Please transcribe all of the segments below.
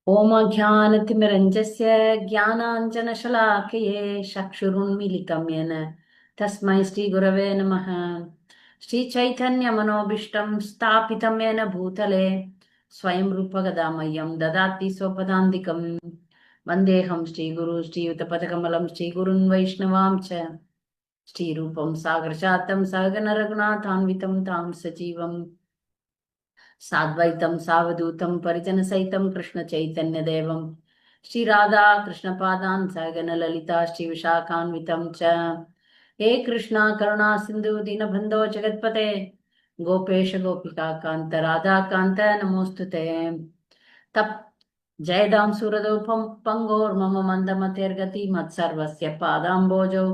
ओम ज्ञानतिमिरञ्जस्य ज्ञानाञ्जनशलाकये चक्षुरुन्मीलितं येन तस्मै श्रीगुरवे नमः। श्रीचैतन्यमनोभीष्टं स्थापितं येन भूतले स्वयं रूपगदामह्यं ददाति स्वपदान्तिकं। वन्देऽहं श्रीगुरु श्रीयुतपदकमलं श्रीगुरुन् वैष्णवां च श्रीरूपं सागरजातं सहगण रघुनाथान्वितं तां सजीवम् साद्वैतं सावधूतं परिजनसहितं कृष्णचैतन्यदेवं श्रीराधा कृष्णपादान् सहगण ललिता श्रीविशाखान्वितं च। हे कृष्णा करुणा सिन्धु दीनबन्धो जगत्पते गोपेश गोपिका कान्त राधा कान्त नमोऽस्तु ते। तप् जयदां सुरदोपं पङ्गोर्मम मन्दमतिर्गति मत्सर्वस्य पादाम्बोजौ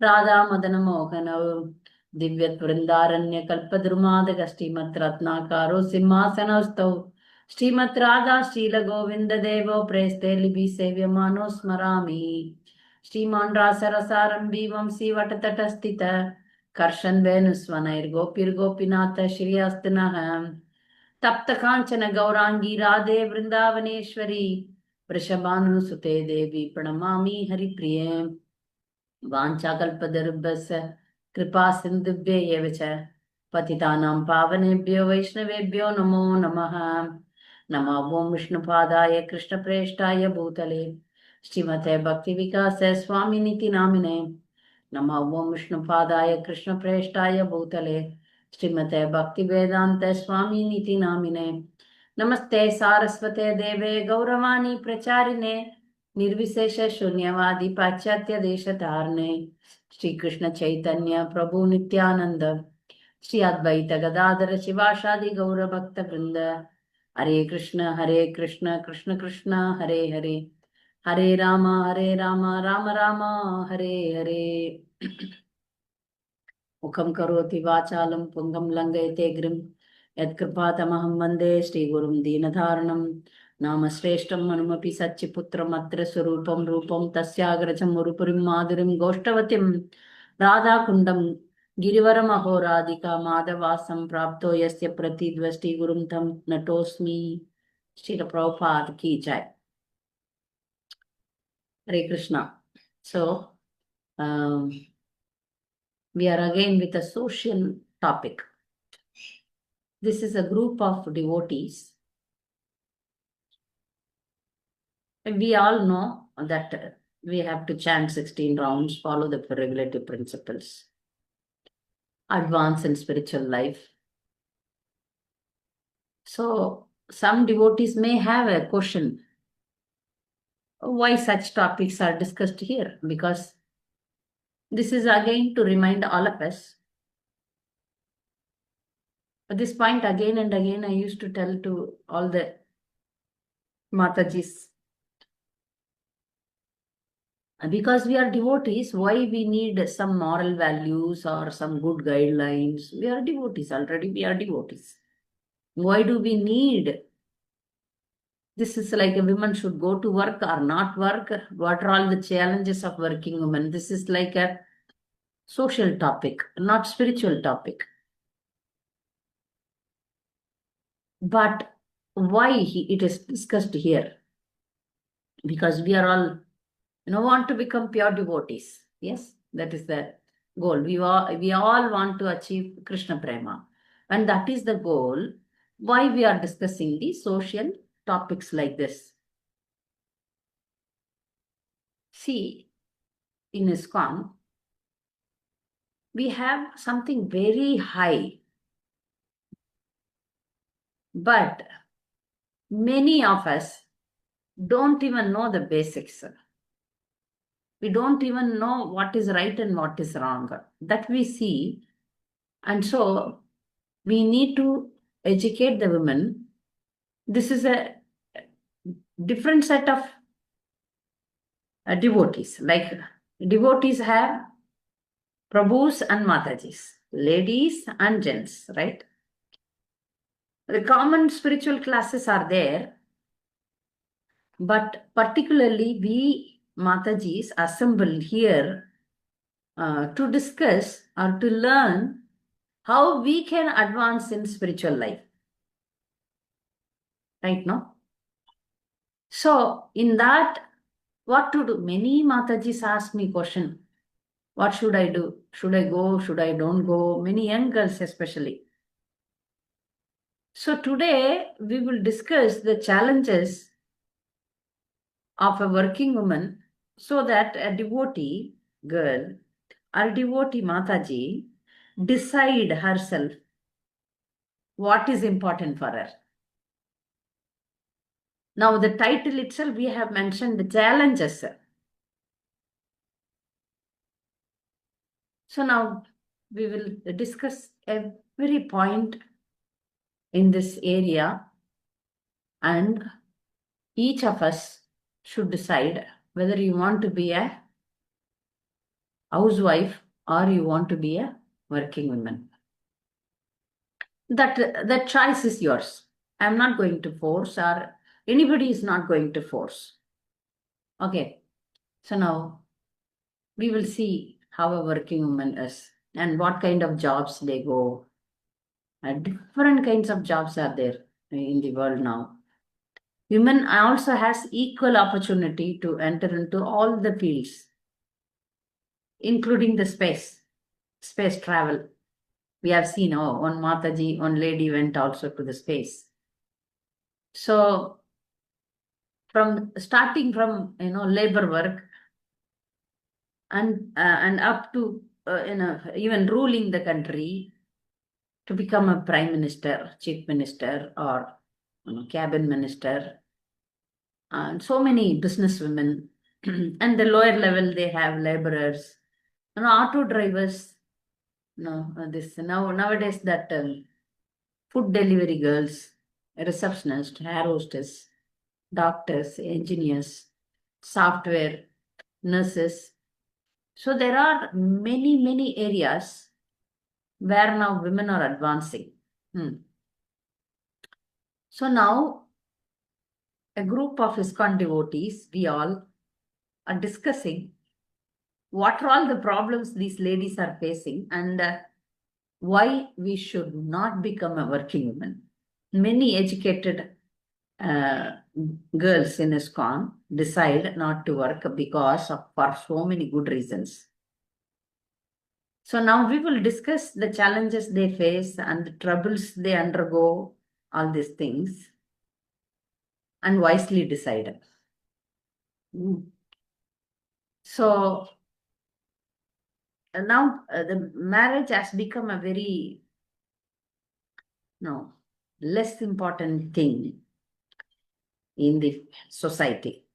राधा मदन मोहनौ दिव्यवृन्दारण्यकल्पद्रुमादगस्तिमद्रत्नाकारो सिंहासनस्थौ श्रीमद् राधा शीलगोविन्ददेवो प्रेस्ते लिपि सेव्यमानो स्मरामि। श्रीमान् रासरसारम्भी वंशी वटतटस्थित कर्षन् वेणुस्वनैर्गोपिर्गोपीनाथ श्रीयस्तु नः। तप्त कांचन गौरांगी राधे वृंदावनेश्वरी वृषभानुसुते देवी प्रणमामि हरिप्रिये। वाञ्छाकल्पतरुभ्यश्च कृपा सिन्धुभ्य एव च पतितानां पावनेभ्यो वैष्णवेभ्यो नमो नमः। नमो ओं विष्णुपादाय कृष्णप्रेष्ठाय भूतले श्रीमते भक्तिविकास स्वामिनिति नामिने। नमो ओं विष्णुपादाय कृष्णप्रेष्ठाय भूतले श्रीमते भक्तिवेदान्त स्वामिनिति नामिने। नमस्ते सारस्वते देवे गौरवाणी प्रचारिणे निर्विशेष शून्यवादी पाश्चात्य देश धारणे श्री कृष्ण चैतन्य प्रभु नित्यानंद श्री अद्वैत गदाधर शिवाशादि गौर भक्त वृंद। हरे कृष्ण कृष्ण कृष्ण हरे हरे हरे राम राम राम हरे हरे। मुखं करोति वाचालं पुंगं लङ्घयते गिरिं यत्कृपातमहं वन्दे श्रीगुरुं दीनधारणं। नाम श्रेष्ठं मनुमपि सच्चिपुत्रमत्र स्वरूपं रूपं तस्याग्रजं मुरुपुरीं माधुरीं गोष्ठवतीं राधाकुण्डं गिरिवरमहोराधिका माधवासं प्राप्तो यस्य प्रतिद्वष्टि गुरुं तं नतोऽस्मि। Srila Prabhupada ki jai. Hare Krishna. So, we are again with a social topic. This is a group of devotees. We all know that we have to chant 16 rounds, follow the regulative principles, advance in spiritual life. So, some devotees may have a question why such topics are discussed here, because this is again to remind all of us. At this point, again and again, I used to tell to all the Matajis, because we are devotees, why we need some moral values or some good guidelines? We are devotees already, we are devotees. Why do we need? This is like a woman should go to work or not work. What are all the challenges of working women? This is like a social topic, not spiritual topic. But why it is discussed here? Because we are all, want to become pure devotees. Yes, that is the goal. We all want to achieve Krishna Prema. And that is the goal. Why we are discussing the social topics like this. See, in ISKCON, we have something very high. But many of us don't even know the basics. We don't even know what is right and what is wrong. That we see. And so we need to educate the women. This is a different set of devotees. Like devotees have Prabhus and Matajis, ladies and gents, right? The common spiritual classes are there, but particularly we Matajis assemble here to discuss or to learn how we can advance in spiritual life. Right now? So in that, what to do? Many Matajis ask me question, what should I do? Should I go? Should I don't go? Many young girls especially. So today we will discuss the challenges of a working woman so that a devotee girl or devotee Mataji decide herself what is important for her. Now the title itself we have mentioned the challenges. So now we will discuss every point in this area, and each of us should decide whether you want to be a housewife or you want to be a working woman. That choice is yours. I'm not going to force, or anybody is not going to force. Okay. So now we will see how a working woman is and what kind of jobs they go. Different kinds of jobs are there in the world now. Women also has equal opportunity to enter into all the fields, including the space travel. We have seen, oh, one Mataji, one lady went also to the space. So from starting from labor work and up to even ruling the country to become a prime minister, chief minister, or cabinet minister, and so many businesswomen. And the lower level they have laborers, auto drivers. This nowadays that food delivery girls, receptionist, hair hostess, doctors, engineers, software, nurses. So there are many areas where now women are advancing. So now a group of ISKCON devotees, we all are discussing what are all the problems these ladies are facing and why we should not become a working woman. Many educated girls in ISKCON decide not to work because of for so many good reasons. So now we will discuss the challenges they face and the troubles they undergo, all these things, and wisely decide. So now the marriage has become a very less important thing in the society,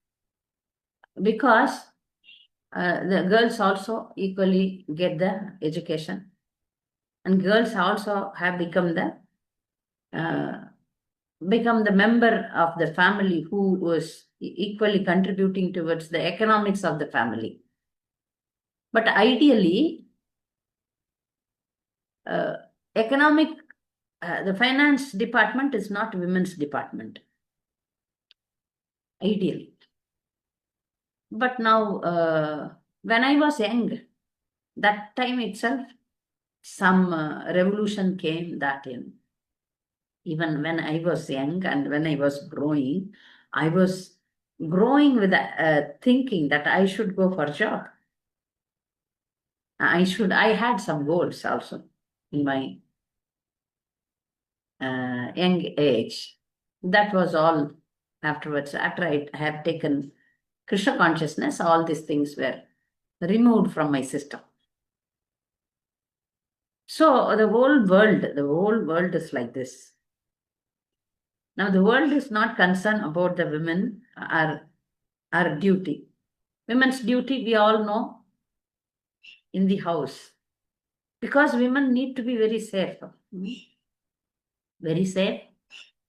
because the girls also equally get the education, and girls also have become the member of the family who was equally contributing towards the economics of the family. But ideally, the finance department is not women's department, ideally. But now, when I was young, that time itself, some revolution came that in. Even when I was young and when I was growing with thinking that I should go for a job. I had some goals also in my young age. That was all afterwards. After I have taken Krishna consciousness, all these things were removed from my system. So the whole world is like this. Now the world is not concerned about the women, our duty. Women's duty, we all know, in the house. Because women need to be very safe. Very safe.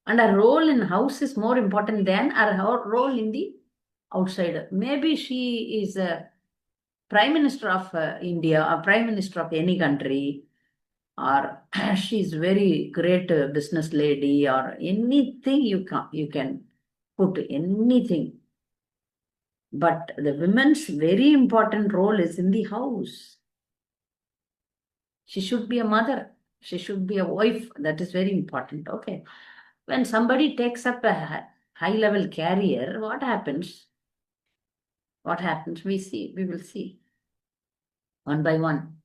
And our role in house is more important than our role in the outside. Maybe she is a prime minister of India or prime minister of any country, or she's very great business lady, or anything you can put anything. But the women's very important role is in the house. She should be a mother. She should be a wife. That is very important. Okay. When somebody takes up high-level career, what happens? What happens? We will see one by one.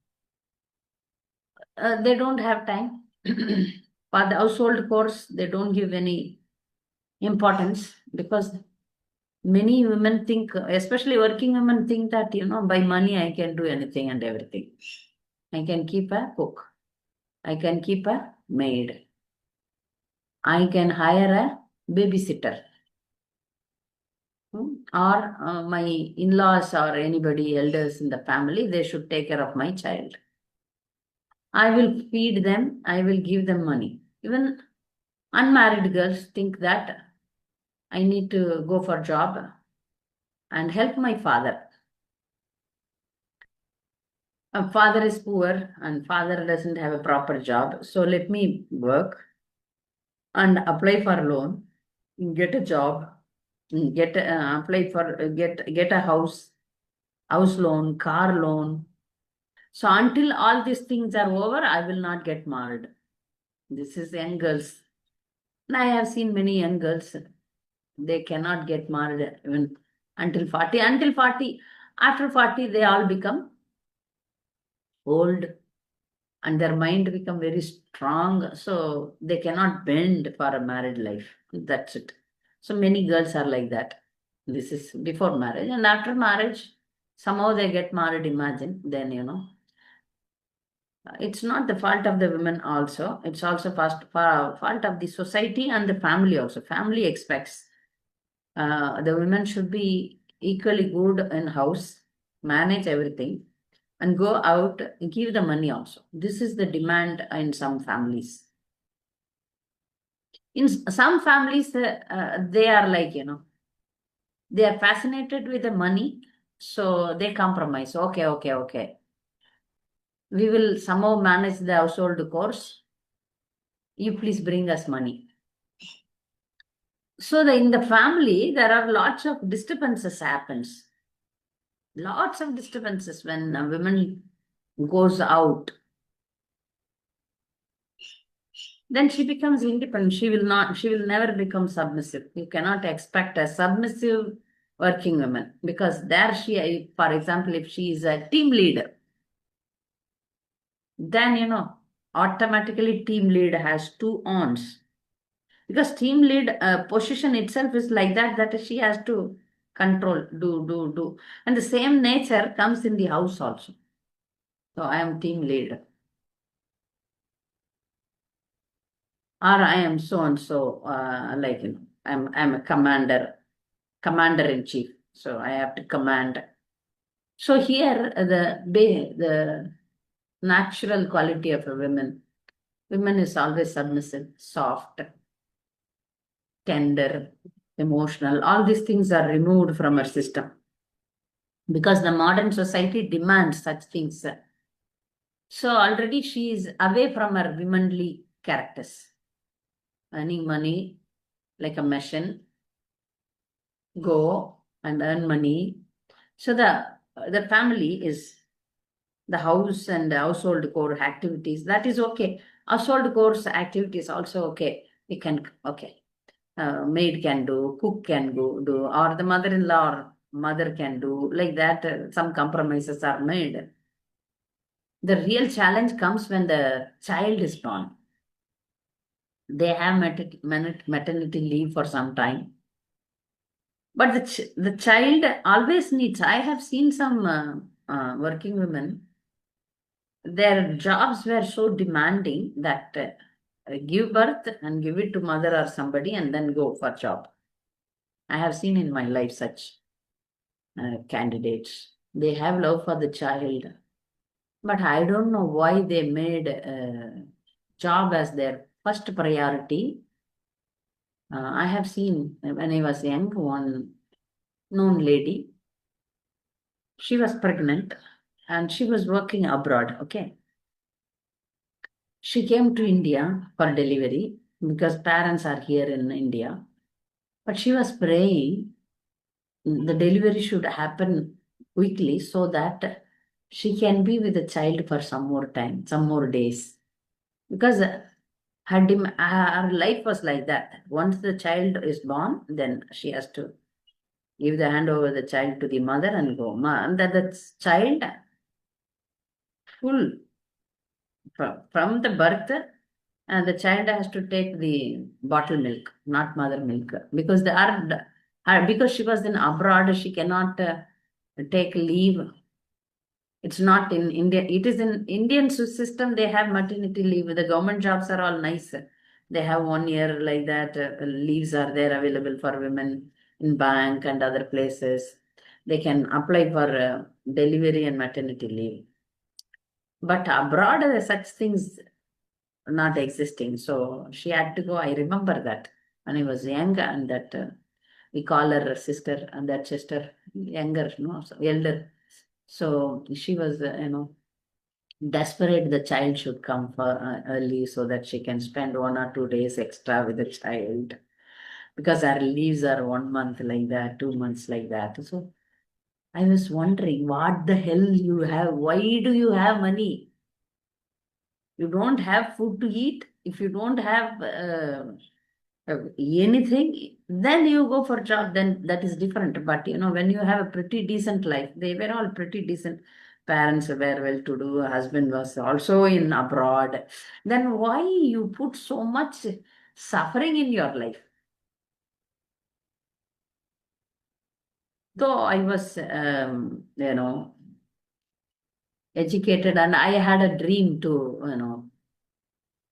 They don't have time. For the household chores, they don't give any importance because many women think, especially working women, think that, by money I can do anything and everything. I can keep a cook. I can keep a maid. I can hire a babysitter. Or my in-laws or anybody elders in the family, they should take care of my child. I will feed them. I will give them money. Even unmarried girls think that I need to go for job and help my father. Father is poor and father doesn't have a proper job. So let me work and apply for loan, get a job, apply for get a house loan, car loan. So until all these things are over, I will not get married. This is young girls. And I have seen many young girls, they cannot get married even until 40. Until 40, after 40, they all become old and their mind become very strong. So they cannot bend for a married life. That's it. So many girls are like that. This is before marriage. And after marriage, somehow they get married, imagine. Then, it's not the fault of the women also. It's also fault of the society and the family also. Family expects the women should be equally good in house, manage everything, and go out, give the money also. This is the demand in some families. In some families, they are like, they are fascinated with the money, so they compromise. Okay. We will somehow manage the household chores. You please bring us money. So in the family, there are lots of disturbances happens. Lots of disturbances when a woman goes out. Then she becomes independent. She will never become submissive. You cannot expect a submissive working woman because there for example, if she is a team leader, then, automatically team lead has two ons. Because team lead position itself is like that she has to control, do. And the same nature comes in the house also. So I am team leader. Or I am so and so, like, I'm a commander in chief. So I have to command. So here the natural quality of a woman is always submissive, soft, tender, emotional. All these things are removed from her system because the modern society demands such things. So already she is away from her womanly characters, earning money like a machine, go and earn money. So the family is the house and the household core activities. That is okay. Household course activities also okay. We can okay. Maid can do, cook can do, or the mother-in-law or mother can do, like that. Some compromises are made. The real challenge comes when the child is born. They have maternity leave for some time. But the child always needs, I have seen some working women, their jobs were so demanding that give birth and give it to mother or somebody and then go for job. I have seen in my life such candidates. They have love for the child, but I don't know why they made job as their first priority. I have seen when I was young, one known lady, she was pregnant and she was working abroad, okay. She came to India for delivery because parents are here in India. But she was praying the delivery should happen quickly so that she can be with the child for some more time, some more days. Because her life was like that. Once the child is born, then she has to give the hand over the child to the mother and go. And the child full from the birth, and the child has to take the bottle milk, not mother milk, because because she was in abroad, she cannot take leave. It's not in India. It is in Indian system. They have maternity leave. The government jobs are all nice. They have 1 year like that. Leaves are there available for women in bank and other places. They can apply for delivery and maternity leave. But abroad, such things not existing. So she had to go. I remember that when I was young, and that we call her sister, and that sister younger, no, so elder. So she was, desperate the child should come for early so that she can spend 1 or 2 days extra with the child, because our leaves are 1 month like that, 2 months like that. So I was wondering, what the hell you have? Why do you have money? You don't have food to eat. If you don't have anything, then you go for job, then that is different. But when you have a pretty decent life, they were all pretty decent. Parents were well to do, husband was also in abroad, then why you put so much suffering in your life? Though I was educated, and I had a dream to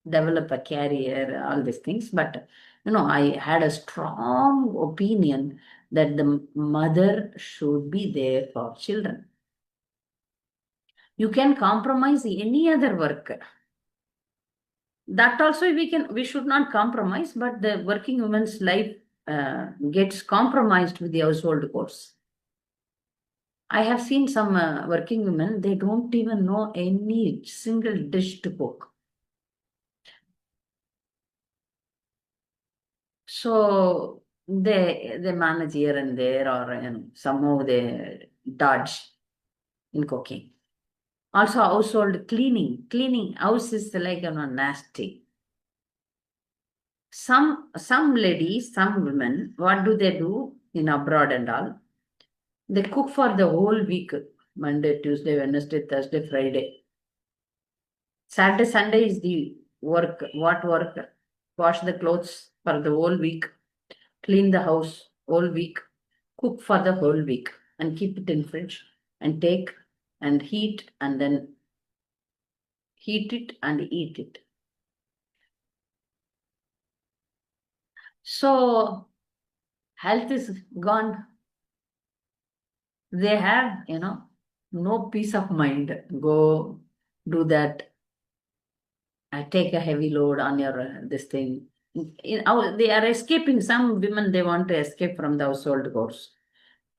develop a career, all these things. But, I had a strong opinion that the mother should be there for children. You can compromise any other work. That also we should not compromise, but the working woman's life gets compromised with the household chores. I have seen some working women, they don't even know any single dish to cook. So they manage here and there, or somehow they dodge in cooking. Also, household cleaning house is like nasty. Some ladies, some women, what do they do in abroad and all? They cook for the whole week: Monday, Tuesday, Wednesday, Thursday, Friday. Saturday, Sunday is the work. What work? Wash the clothes for the whole week, clean the house whole week, cook for the whole week, and keep it in fridge, and take and heat, and then heat it and eat it. So health is gone. They have, no peace of mind. Go do that. Take a heavy load on your this thing. They are escaping. Some women, they want to escape from the household chores.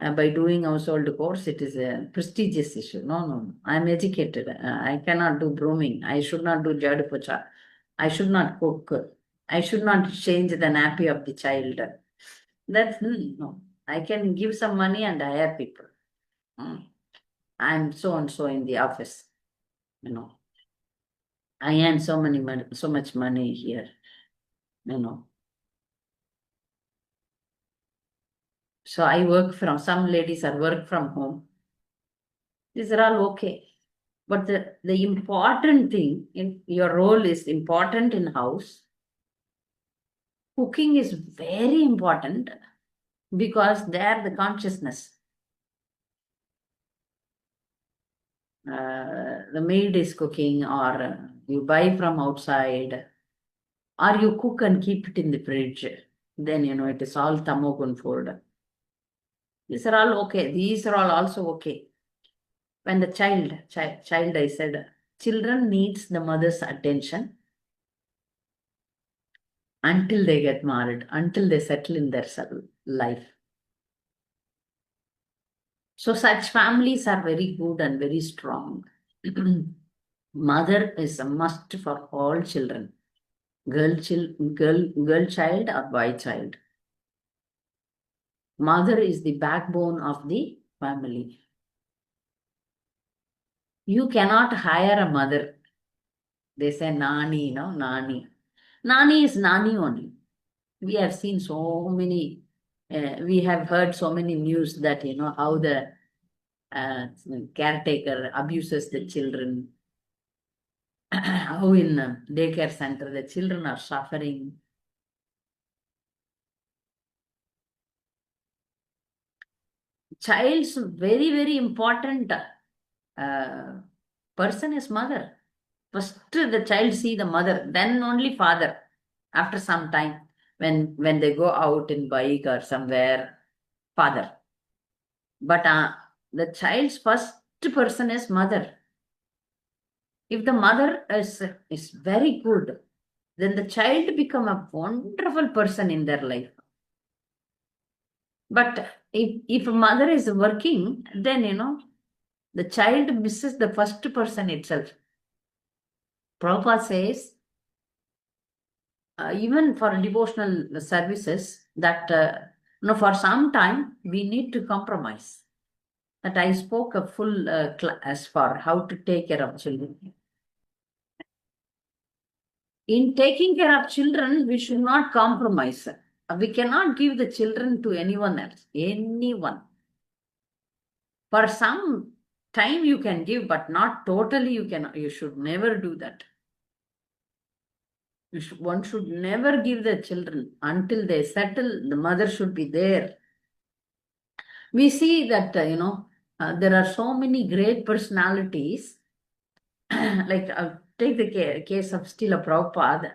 By doing household chores, it is a prestigious issue. No, no, I'm educated. I cannot do brooming. I should not do jhadu pocha. I should not cook. I should not change the nappy of the child. That's no. I can give some money and hire people. Mm. I'm so and so in the office. You know, I earn so much money here. You know, so I work from. Some ladies are work from home. These are all okay. But the important thing in your role is important in house. Cooking is very important, because there the consciousness. The maid is cooking, or you buy from outside, or you cook and keep it in the fridge. Then it is all tamogun food. These are all okay. These are all also okay. When the child, I said, children needs the mother's attention until they get married, until they settle in their life. So such families are very good and very strong. Mother is a must for all children, girl child or boy child. Mother is the backbone of the family. You cannot hire a mother. They say nani, nani. Nani is Nani only. We have seen so many, we have heard so many news that, how the caretaker abuses the children, how in daycare center the children are suffering. Child's very, very important person is mother. First, the child see the mother, then only father. After some time, when they go out in bike or somewhere, father. But the child's first person is mother. If the mother is very good, then the child become a wonderful person in their life. But if a mother is working, then the child misses the first person itself. Prabhupada says, even for devotional services, that for some time we need to compromise. That I spoke a full class for how to take care of children. In taking care of children, we should not compromise. We cannot give the children to anyone else, anyone. For some time you can give, but not totally you cannot. You should never do that. One should never give the children until they settle. The mother should be there. We see that, there are so many great personalities. Like, take the case of Srila Prabhupada.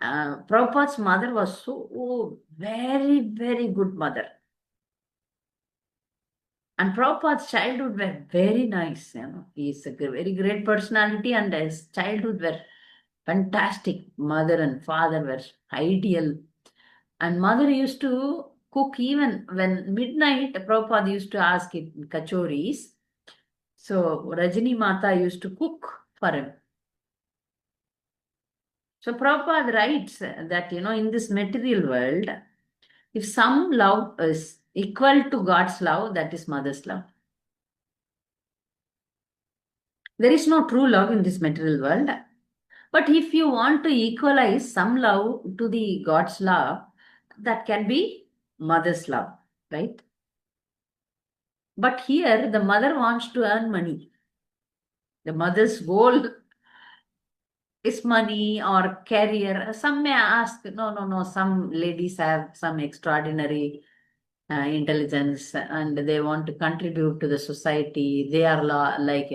Prabhupada's mother was so very, very good mother. And Prabhupada's childhood were very nice. He's a very great personality, and his childhood were fantastic. Mother and father were ideal. And mother used to cook even when midnight. Prabhupada used to ask it kachoris. So Rajini Mata used to cook for him. So Prabhupada writes that, in this material world, if some love is equal to God's love, that is mother's love. There is no true love in this material world. But if you want to equalize some love to the God's love, that can be mother's love, right? But here the mother wants to earn money. The mother's goal is money or career. Some may ask, no. Some ladies have some extraordinary intelligence and they want to contribute to the society. They are like,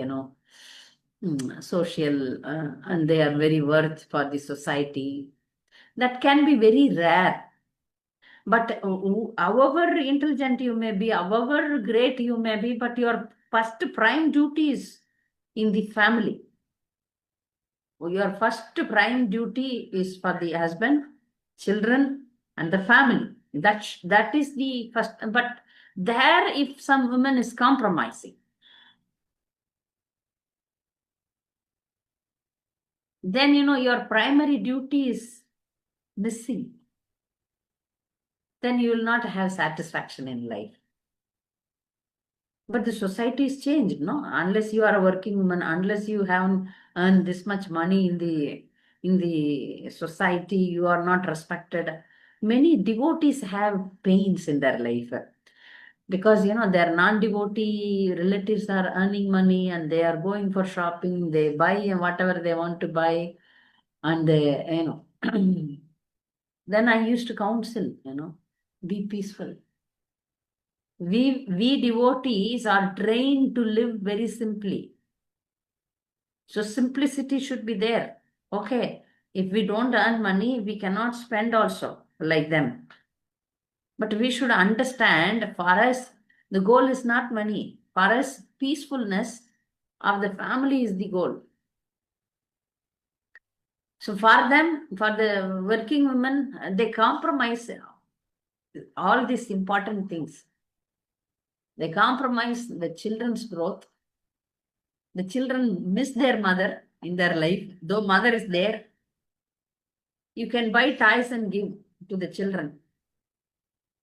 social and they are very worth for the society. That can be very rare. But however intelligent you may be, however great you may be, but your first prime duty is in the family. Your first prime duty is for the husband, children, and the family. That is the first. But there, if some woman is compromising, then your primary duty is missing. Then you will not have satisfaction in life. But the society is changed, no? Unless you are a working woman, unless you haven't earned this much money in the society, you are not respected. Many devotees have pains in their life because their non-devotee relatives are earning money and they are going for shopping. They buy whatever they want to buy, and they then I used to counsel, be peaceful. We devotees are trained to live very simply. So simplicity should be there. Okay, if we don't earn money, we cannot spend also like them. But we should understand, for us, the goal is not money. For us, peacefulness of the family is the goal. So for them, for the working women, they compromise all these important things. They compromise the children's growth. The children miss their mother in their life. Though mother is there, you can buy toys and give to the children.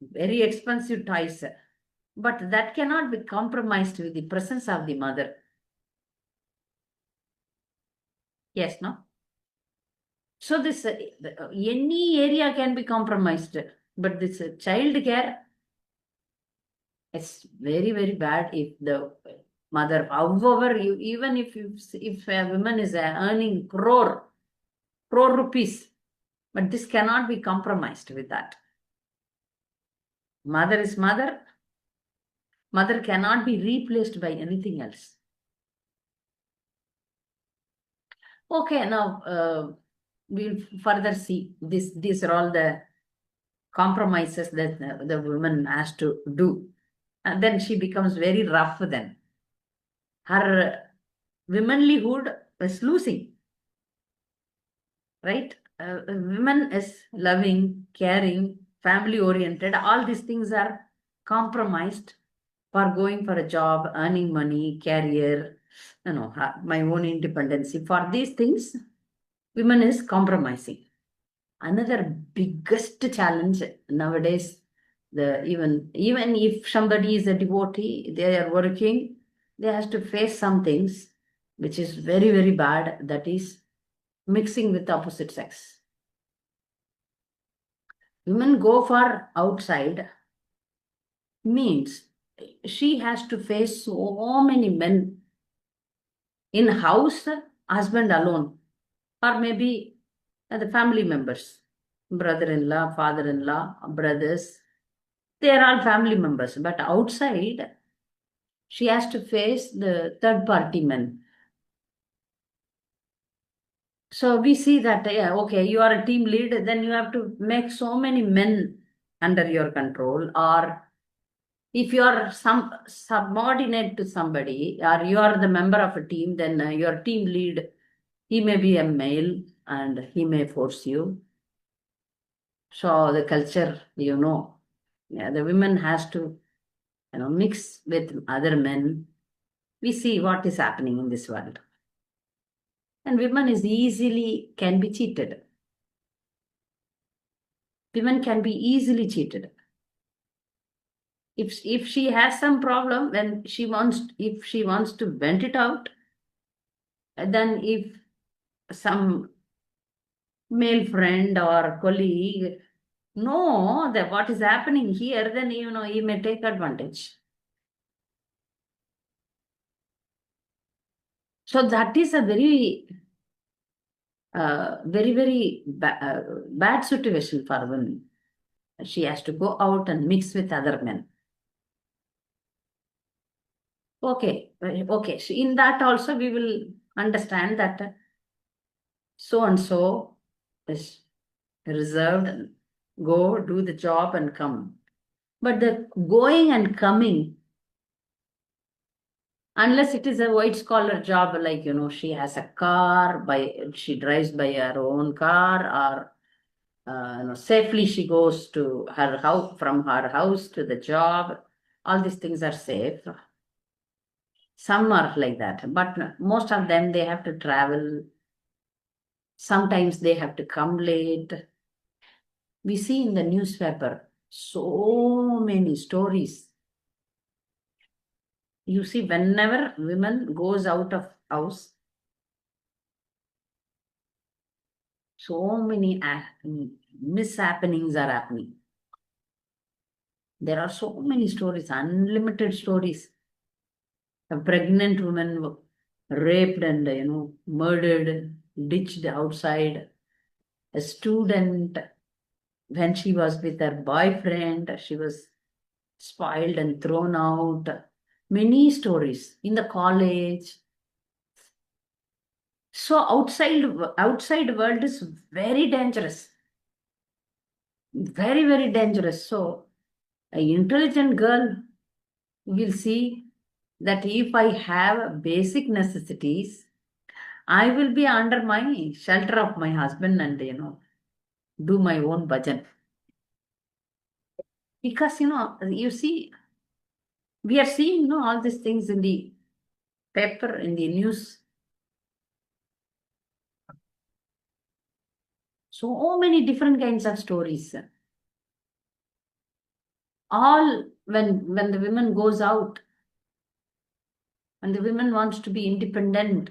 Very expensive toys. But that cannot be compromised with the presence of the mother. Yes, no? So this any area can be compromised, but this child care, it's very, very bad if the mother, however, even if a woman is earning crore rupees, but this cannot be compromised with that. Mother is mother. Mother cannot be replaced by anything else. Okay, now we'll further see this. These are all the compromises that the woman has to do. And then she becomes very rough then. Her womanlyhood is losing, right? Women is loving, caring, family oriented. All these things are compromised for going for a job, earning money, career, my own independency. For these things, women is compromising. Another biggest challenge nowadays, even if somebody is a devotee, they are working, they have to face some things which is very, very bad. That is mixing with opposite sex. Women go for outside means she has to face so many men. In house, husband alone, or maybe the family members, brother-in-law, father-in-law, brothers, they are all family members. But outside, she has to face the third party men. So we see that, yeah, okay, you are a team lead, then you have to make so many men under your control. Or if you are some subordinate to somebody, or you are the member of a team, then your team lead, he may be a male and he may force you. So the culture, yeah, the women has to, mix with other men. We see what is happening in this world. And women is easily can be cheated. Women can be easily cheated. If she has some problem, when if she wants to vent it out, then if some male friend or colleague know that what is happening here, then he may take advantage. So that is a very very bad situation for women. She has to go out and mix with other men. Okay, okay. So in that also we will understand that so and so is reserved, go do the job and come. But the going and coming, unless it is a white collar job, like she has a car, she drives by her own car, or safely she goes to her house, from her house to the job. All these things are safe. Some are like that, but most of them, they have to travel. Sometimes they have to come late. We see in the newspaper so many stories. You see, whenever women goes out of house, so many mishappenings are happening. There are so many stories, unlimited stories. A pregnant woman raped and murdered, ditched outside. A student, when she was with her boyfriend, she was spoiled and thrown out. Many stories in the college. So outside world is very dangerous, very, very dangerous. So an intelligent girl will see that if I have basic necessities, I will be under my shelter of my husband and do my own bhajan. Because you see, we are seeing all these things in the paper, in the news. So many different kinds of stories. All when the woman goes out, and the woman wants to be independent,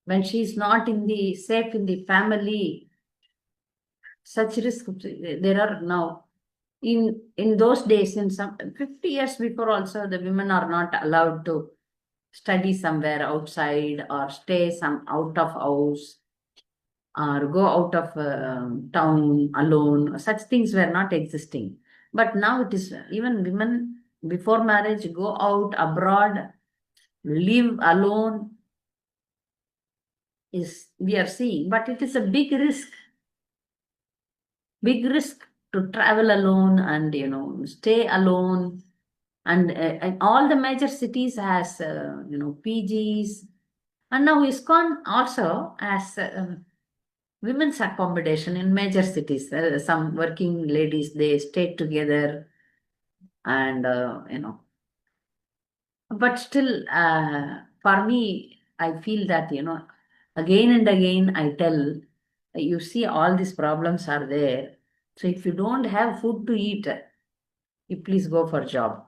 when she's not in the safe in the family, such risk there are now. In those days, in some 50 years before also, the women are not allowed to study somewhere outside or stay some out of house or go out of town alone. Such things were not existing. But now it is even women before marriage go out abroad, live alone is we are seeing, but it is a big risk to travel alone and stay alone. And all the major cities has PGs, and now ISKCON also has women's accommodation in major cities. Some working ladies they stay together, and but still, for me, I feel that again and again I tell, you see all these problems are there. So if you don't have food to eat, you please go for job.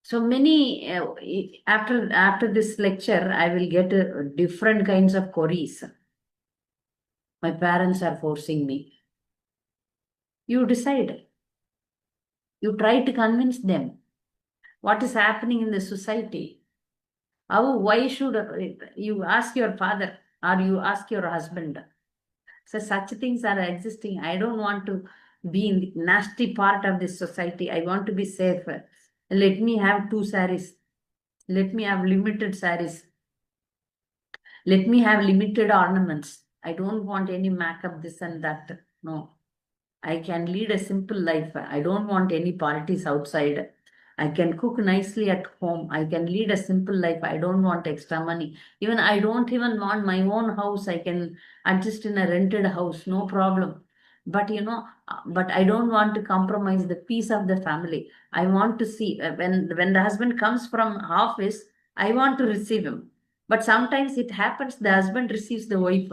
So many after this lecture, I will get different kinds of queries. My parents are forcing me. You decide. You try to convince them what is happening in the society. How? Why should you ask your father or you ask your husband? So such things are existing. I don't want to be in the nasty part of this society. I want to be safe. Let me have two saris. Let me have limited saris. Let me have limited ornaments. I don't want any makeup, this and that. No. I can lead a simple life. I don't want any parties outside. I can cook nicely at home. I can lead a simple life. I don't want extra money. Even I don't even want my own house. I can adjust in a rented house, no problem. But but I don't want to compromise the peace of the family. I want to see when the husband comes from office, I want to receive him. But sometimes it happens the husband receives the wife.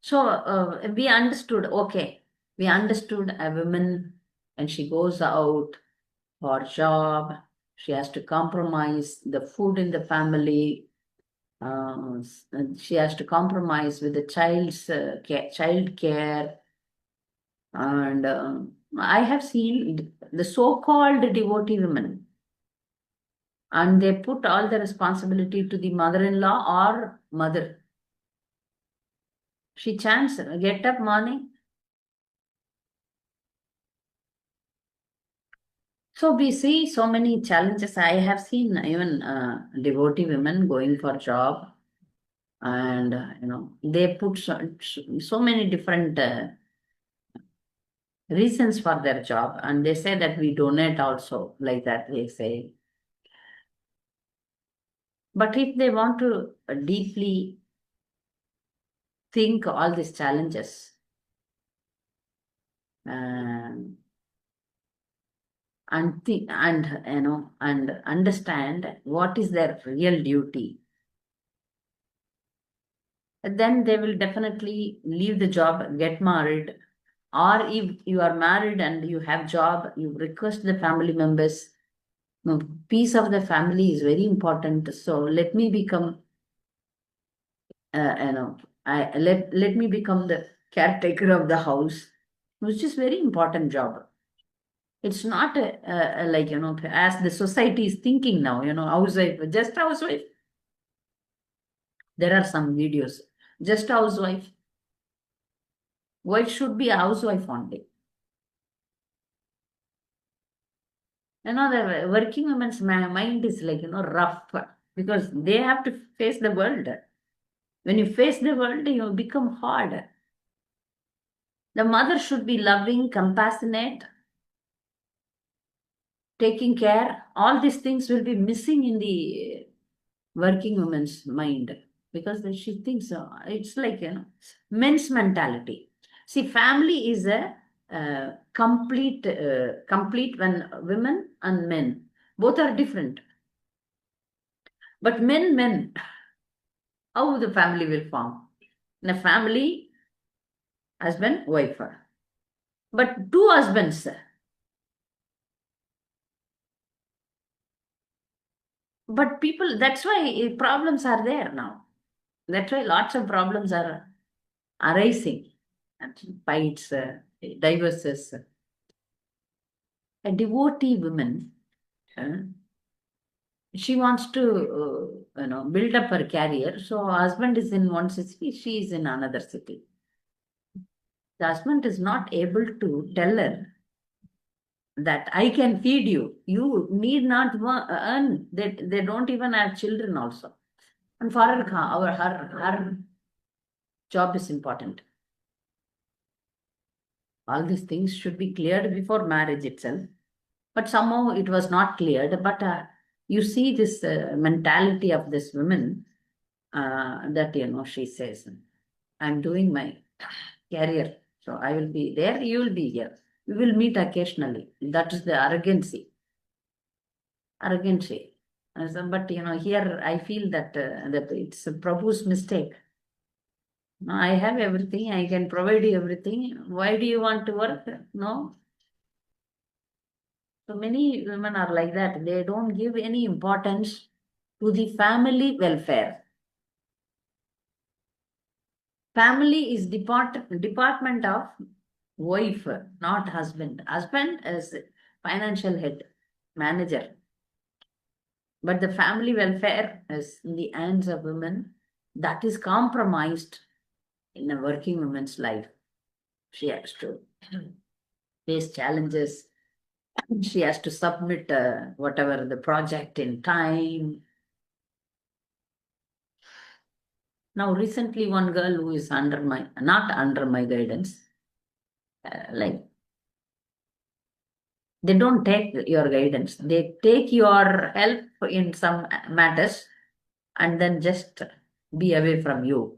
So we understood, okay, we understood a woman when she goes out for job, she has to compromise the food in the family. And she has to compromise with the child care. And I have seen the so-called devotee women, and they put all the responsibility to the mother-in-law or mother. She chants, get up morning. So we see so many challenges. I have seen even devotee women going for job, and they put so many different reasons for their job, and they say that we donate also, like that they say. But if they want to deeply think all these challenges, um, and think and and understand what is their real duty, then they will definitely leave the job, get married. Or if you are married and you have job, you request the family members. No, peace of the family is very important. So let me become, let me become the caretaker of the house, which is very important job. It's not like as the society is thinking now. Housewife, just housewife. There are some videos, just housewife. Wife should be a housewife only. The working women's mind is like, rough, because they have to face the world. When you face the world, you become hard. The mother should be loving, compassionate, taking care. All these things will be missing in the working woman's mind, because she thinks it's like, men's mentality. See, family is a complete when women and men both are different. But men, how the family will form? In a family, husband, wife. But two husbands, But people, that's why problems are there now. That's why lots of problems are arising. And fights, divorces. A devotee woman, uh, she wants to, build up her career. So husband is in one city, she is in another city. The husband is not able to tell her that I can feed you. You need not earn. They don't even have children also. And for her, her job is important. All these things should be cleared before marriage itself. But somehow it was not cleared. But you see this mentality of this woman that, she says, I'm doing my career. So I will be there, you will be here. We will meet occasionally. That is the arrogancy. Arrogancy. But here I feel that it's a Prabhu's mistake. No, I have everything. I can provide you everything. Why do you want to work? No. So many women are like that. They don't give any importance to the family welfare. Family is department of wife, not husband. Husband is financial head, manager. But the family welfare is in the hands of women. That is compromised in a working woman's life. She has to face challenges. She has to submit whatever the project in time. Now, recently, one girl who is not under my guidance, like, they don't take your guidance. They take your help in some matters and then just be away from you.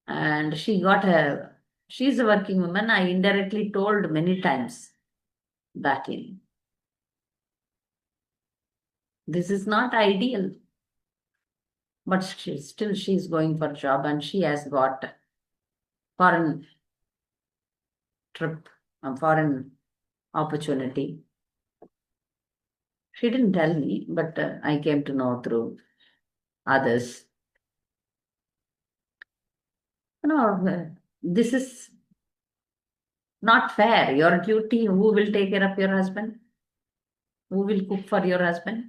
And she's a working woman. I indirectly told many times back in. This is not ideal. But she's going for job and she has got foreign trip, a foreign opportunity. She didn't tell me, but I came to know through others. This is not fair. Your duty, who will take care of your husband? Who will cook for your husband?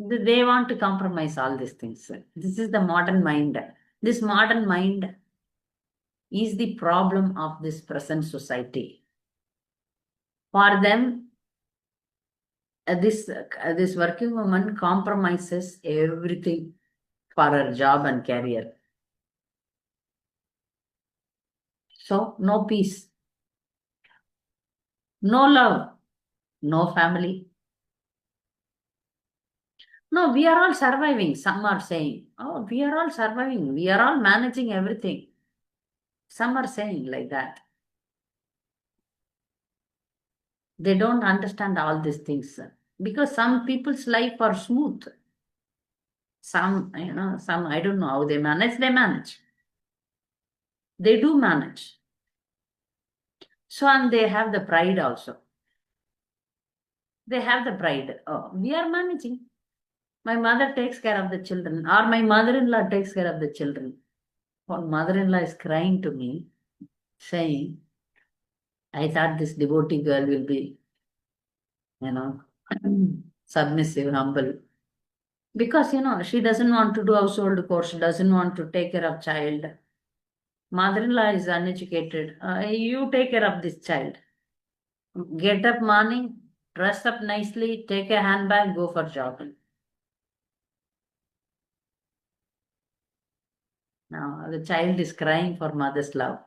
They want to compromise all these things. This is the modern mind. This modern mind is the problem of this present society. For them, this working woman compromises everything for her job and career. So no peace, no love, no family. No, we are all surviving. Some are saying, oh, we are all surviving. We are all managing everything. Some are saying like that. They don't understand all these things because some people's life are smooth. Some, I don't know how they manage. They do manage. So, and they have the pride also. They have the pride. Oh, we are managing. My mother takes care of the children, or my mother-in-law takes care of the children. One mother-in-law is crying to me, saying, I thought this devotee girl will be, submissive, humble. Because, she doesn't want to do household chores, doesn't want to take care of child. Mother-in-law is uneducated. You take care of this child. Get up morning, dress up nicely, take a handbag, go for jogging. Now, the child is crying for mother's love.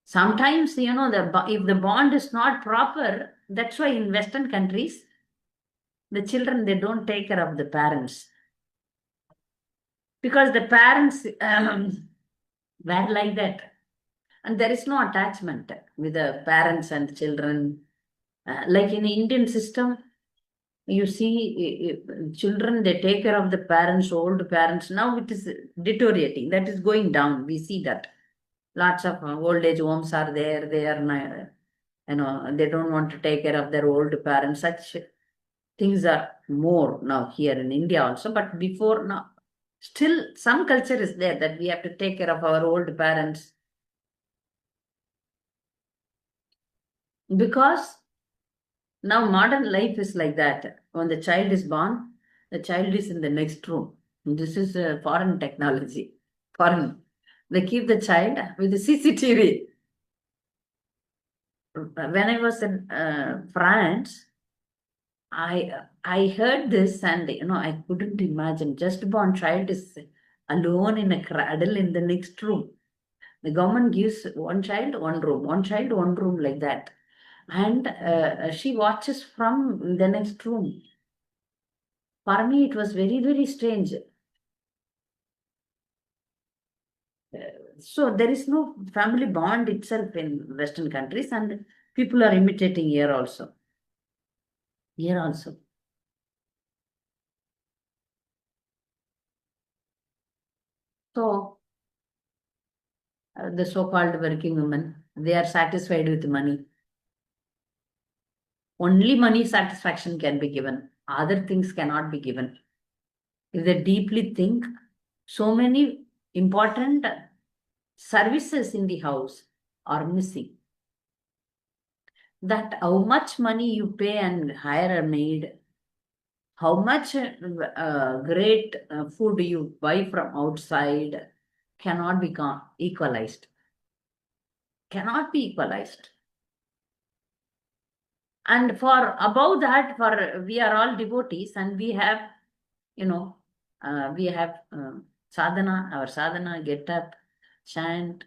Sometimes, if the bond is not proper, that's why in Western countries, the children, they don't take care of the parents. Because the parents were like that. And there is no attachment with the parents and children. Like in the Indian system, you see children, they take care of the parents, old parents. Now it is deteriorating. That is going down. We see that. Lots of old age homes are there. They are They don't want to take care of their old parents. Such things are more now here in India also, but before now, still some culture is there that we have to take care of our old parents, because now modern life is like that. When the child is born, the child is in the next room. This is a foreign technology. Foreign. They keep the child with the CCTV. When I was in France, I heard this, and I couldn't imagine. Just born child is alone in a cradle in the next room. The government gives one child one room, one child one room, like that, and she watches from the next room. For me, it was very, very strange. So there is no family bond itself in Western countries, and people are imitating here also. Here also. So the so-called working women, they are satisfied with money. Only money satisfaction can be given. Other things cannot be given. If they deeply think, so many important services in the house are missing. That how much money you pay and hire a maid, how much great food you buy from outside, cannot be equalized. Cannot be equalized. And for above that, for we are all devotees, and we have, you know, we have sadhana, our sadhana, get up, chant,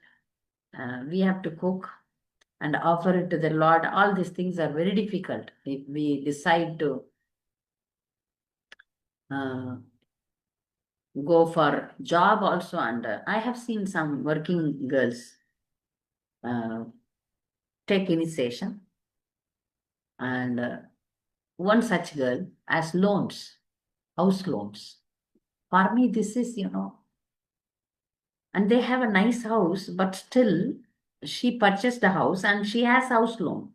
we have to cook and offer it to the Lord. All these things are very difficult if we decide to uh, go for job also. And I have seen some working girls uh, take initiation, and one such girl has loans, house loans. For me, this is, and they have a nice house, but still she purchased a house and she has house loan.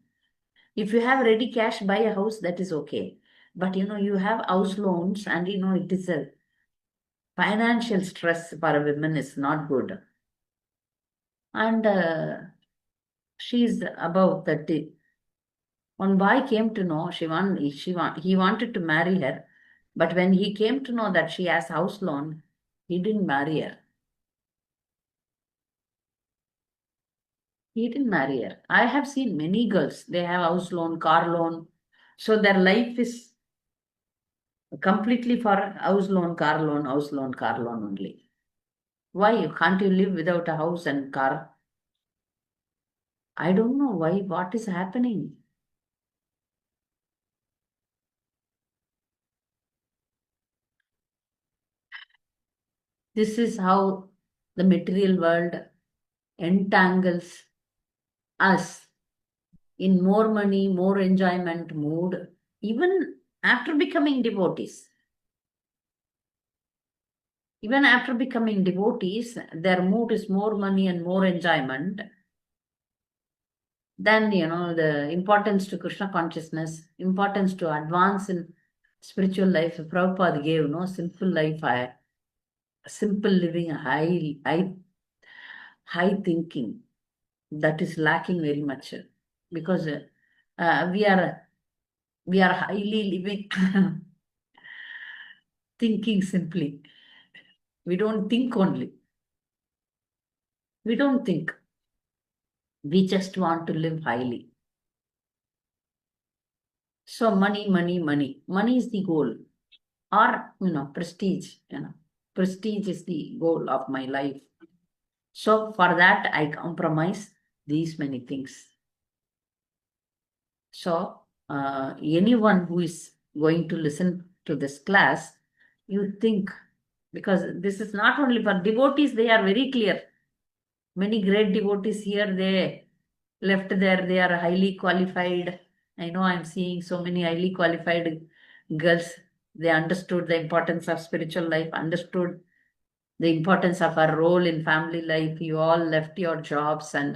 If you have ready cash, buy a house, that is okay. But you have house loans, and it is a financial stress for a woman is not good. And she's above 30. One boy came to know he wanted to marry her, but when he came to know that she has house loan, he didn't marry her. He didn't marry her. I have seen many girls, they have house loan, car loan. So their life is completely for house loan, car loan, house loan, car loan only. Why can't you live without a house and car? I don't know why, what is happening. This is how the material world entangles us in more money, more enjoyment mood, even after becoming devotees. Even after becoming devotees, their mood is more money and more enjoyment. Then, the importance to Krishna consciousness, importance to advance in spiritual life. Prabhupada gave, simple life, simple living, high thinking. That is lacking very much, because we are highly living, thinking simply. We don't think only. We don't think. We just want to live highly. So money, money, money. Money is the goal. Or, prestige. Prestige is the goal of my life. So for that, I compromise these many things. So anyone who is going to listen to this class, you think, because this is not only for devotees, they are very clear. Many great devotees here, they left there, they are highly qualified. I know I'm seeing so many highly qualified girls. They understood the importance of spiritual life, understood the importance of our role in family life. You all left your jobs and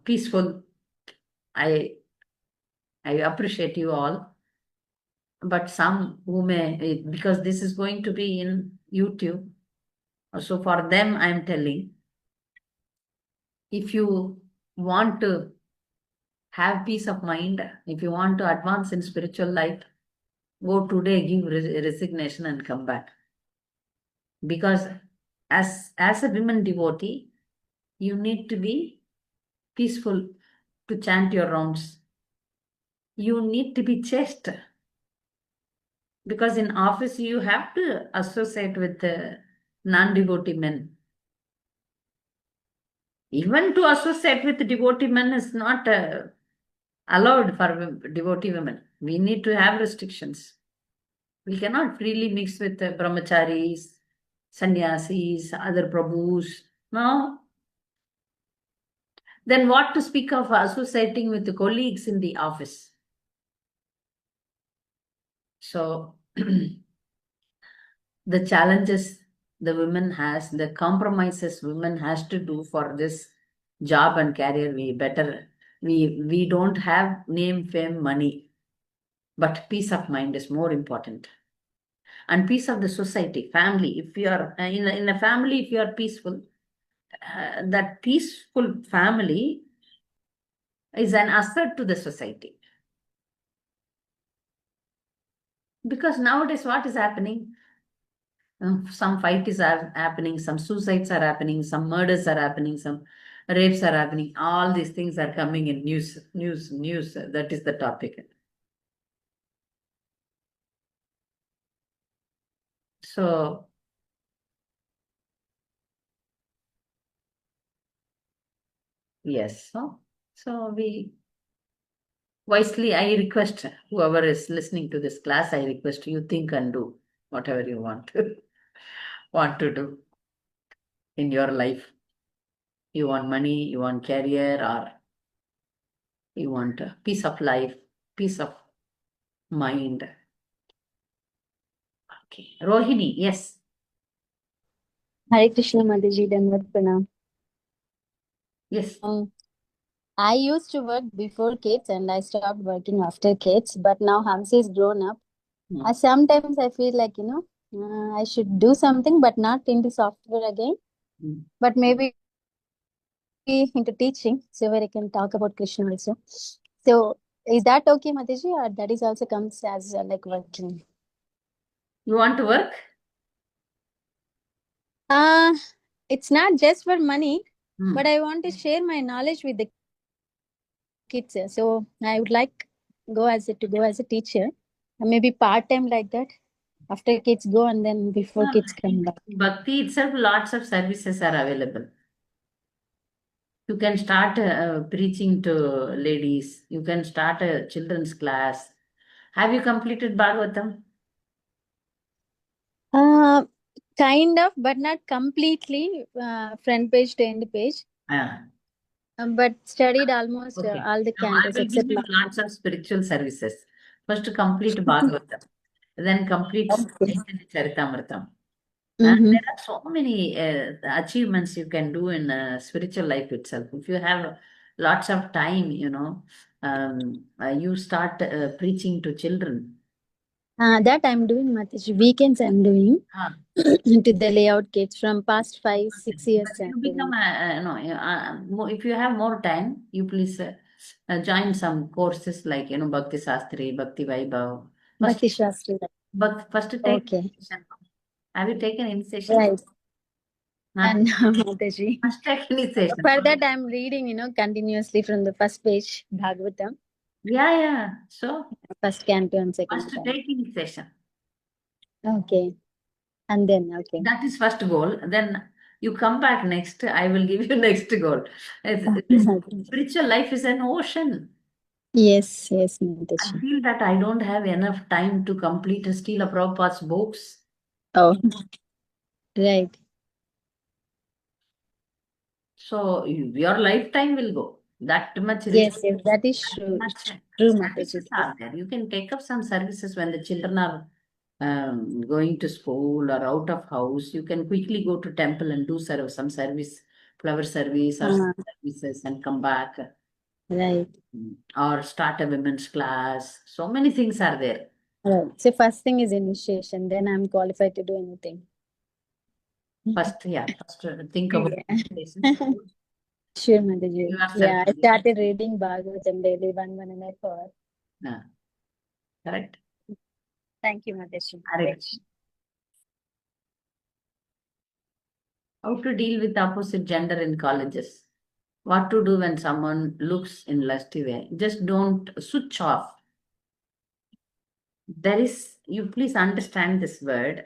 peaceful. I appreciate you all. But some who may, because this is going to be in YouTube, so for them I'm telling, if you want to have peace of mind, if you want to advance in spiritual life, go today, give resignation and come back. Because as a women devotee, you need to be peaceful to chant your rounds. You need to be chaste. Because in office you have to associate with non-devotee men. Even to associate with devotee men is not allowed for devotee women. We need to have restrictions. We cannot freely mix with brahmacharis, sannyasis, other prabhus. No. Then what to speak of associating with the colleagues in the office? So the challenges the women has, the compromises women has to do for this job and career, we don't have name, fame, money, but peace of mind is more important. And peace of the society, family. If you are in a family, if you are peaceful, that peaceful family is an asset to the society. Because nowadays, what is happening? Some fight is happening, some suicides are happening, some murders are happening, some rapes are happening. All these things are coming in news. That is the topic. So yes, so we wisely, I request whoever is listening to this class, I request you think and do whatever you want to do in your life. You want money, you want career, or you want peace of life, peace of mind. Okay, Rohini, yes. Hare Krishna Mataji, Dandavat Pranam. Yes. I used to work before kids and I stopped working after kids, but now Hamsi is grown up. Sometimes I feel like, I should do something, but not into software again, but maybe into teaching, so where I can talk about Krishna also. So is that okay, Mataji, or that is also comes as like working? You want to work? It's not just for money, but I want to share my knowledge with the kids. So I would like go as a teacher, maybe part time like that. After kids go and then before kids come back. Bhakti itself, lots of services are available. You can start preaching to ladies. You can start a children's class. Have you completed Bhagavatam? Kind of, but not completely. Front page to end page. But studied almost all the cantos except lots of spiritual services. First complete Bhagavatam, then complete Charitamrtam. And there are so many achievements you can do in spiritual life itself. If you have lots of time, you start preaching to children. That I'm doing, Mataji. Weekends I'm doing into the layout kids from past 5-6 years. You become if you have more time, you please join some courses like Bhakti Shastri, Bhakti Vaibhav. Bhakti Shastri. But first take initiation. Have you taken initiation? Right. And Mataji. First take initiation. For that I'm reading, continuously from the first page Bhagavatam. Yeah. So first canto and second. First take initiation. Okay. And then okay. That is first goal. Then you come back next. I will give you next goal. Spiritual life is an ocean. Yes, Mataji. I feel that I don't have enough time to complete Srila Prabhupada's books. Oh, right. So your lifetime will go. That much. Yes, that is true. True, Mataji. You can take up some services when the children are going to school or out of house. You can quickly go to temple and do some service, flower service or some services and come back. Right. or start a women's class. So many things are there. Right. So first thing is initiation, then I'm qualified to do anything. First think about Yeah. initiation. Sure, Mataji. Yourself. Yeah, I started reading Bhagavatam daily, one and a half hour. Correct. Thank you, Mataji. Hare Krishna. How to deal with opposite gender in colleges? What to do when someone looks in lusty way? Just don't switch off. You please understand this word.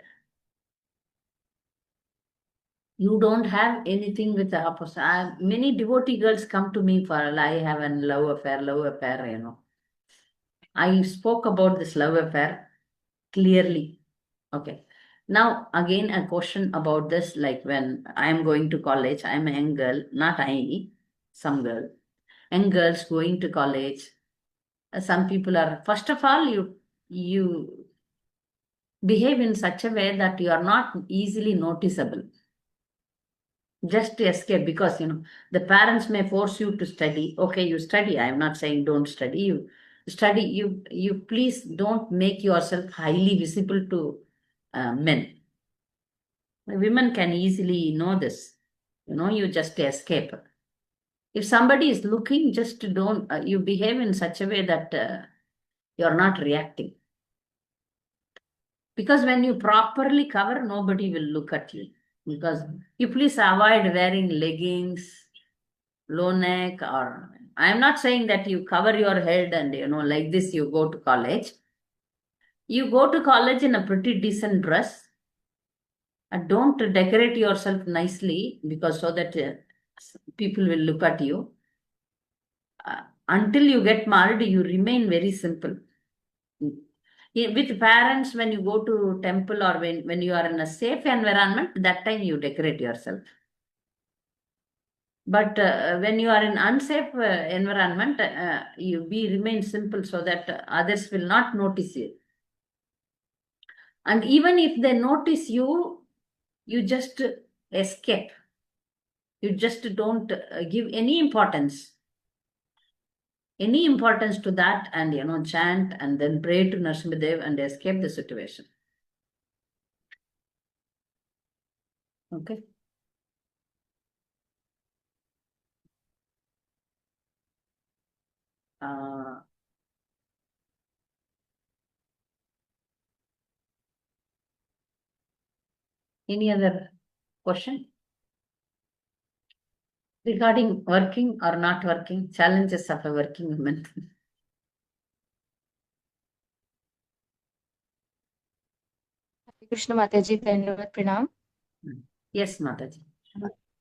You don't have anything with the opposite. Many devotee girls come to me for, I have a love affair. I spoke about this love affair clearly. Okay. Now, again, a question about this, like when I am going to college, I am a young girl, not I, some girl. Young girls going to college. Some people are, first of all, you behave in such a way that you are not easily noticeable. Just to escape, because the parents may force you to study. Okay, you study. I am not saying don't study. You study. You please don't make yourself highly visible to men. Women can easily know this. You just escape. If somebody is looking, just don't, you behave in such a way that you're not reacting. Because when you properly cover, nobody will look at you. Because you please avoid wearing leggings, low neck, or I'm not saying that you cover your head and like this you go to college. You go to college in a pretty decent dress. Don't decorate yourself nicely, because so that people will look at you. Until you get married, you remain very simple. With parents, when you go to temple or when you are in a safe environment, that time you decorate yourself. But when you are in unsafe environment, you remain simple so that others will not notice you. And even if they notice you, you just escape. You just don't give any importance to that, and chant and then pray to Nrsimhadev and escape the situation. Okay. Any other question regarding working or not working, challenges of a working woman? Krishna Mataji, Dhanavad Pranam. Yes, Mataji.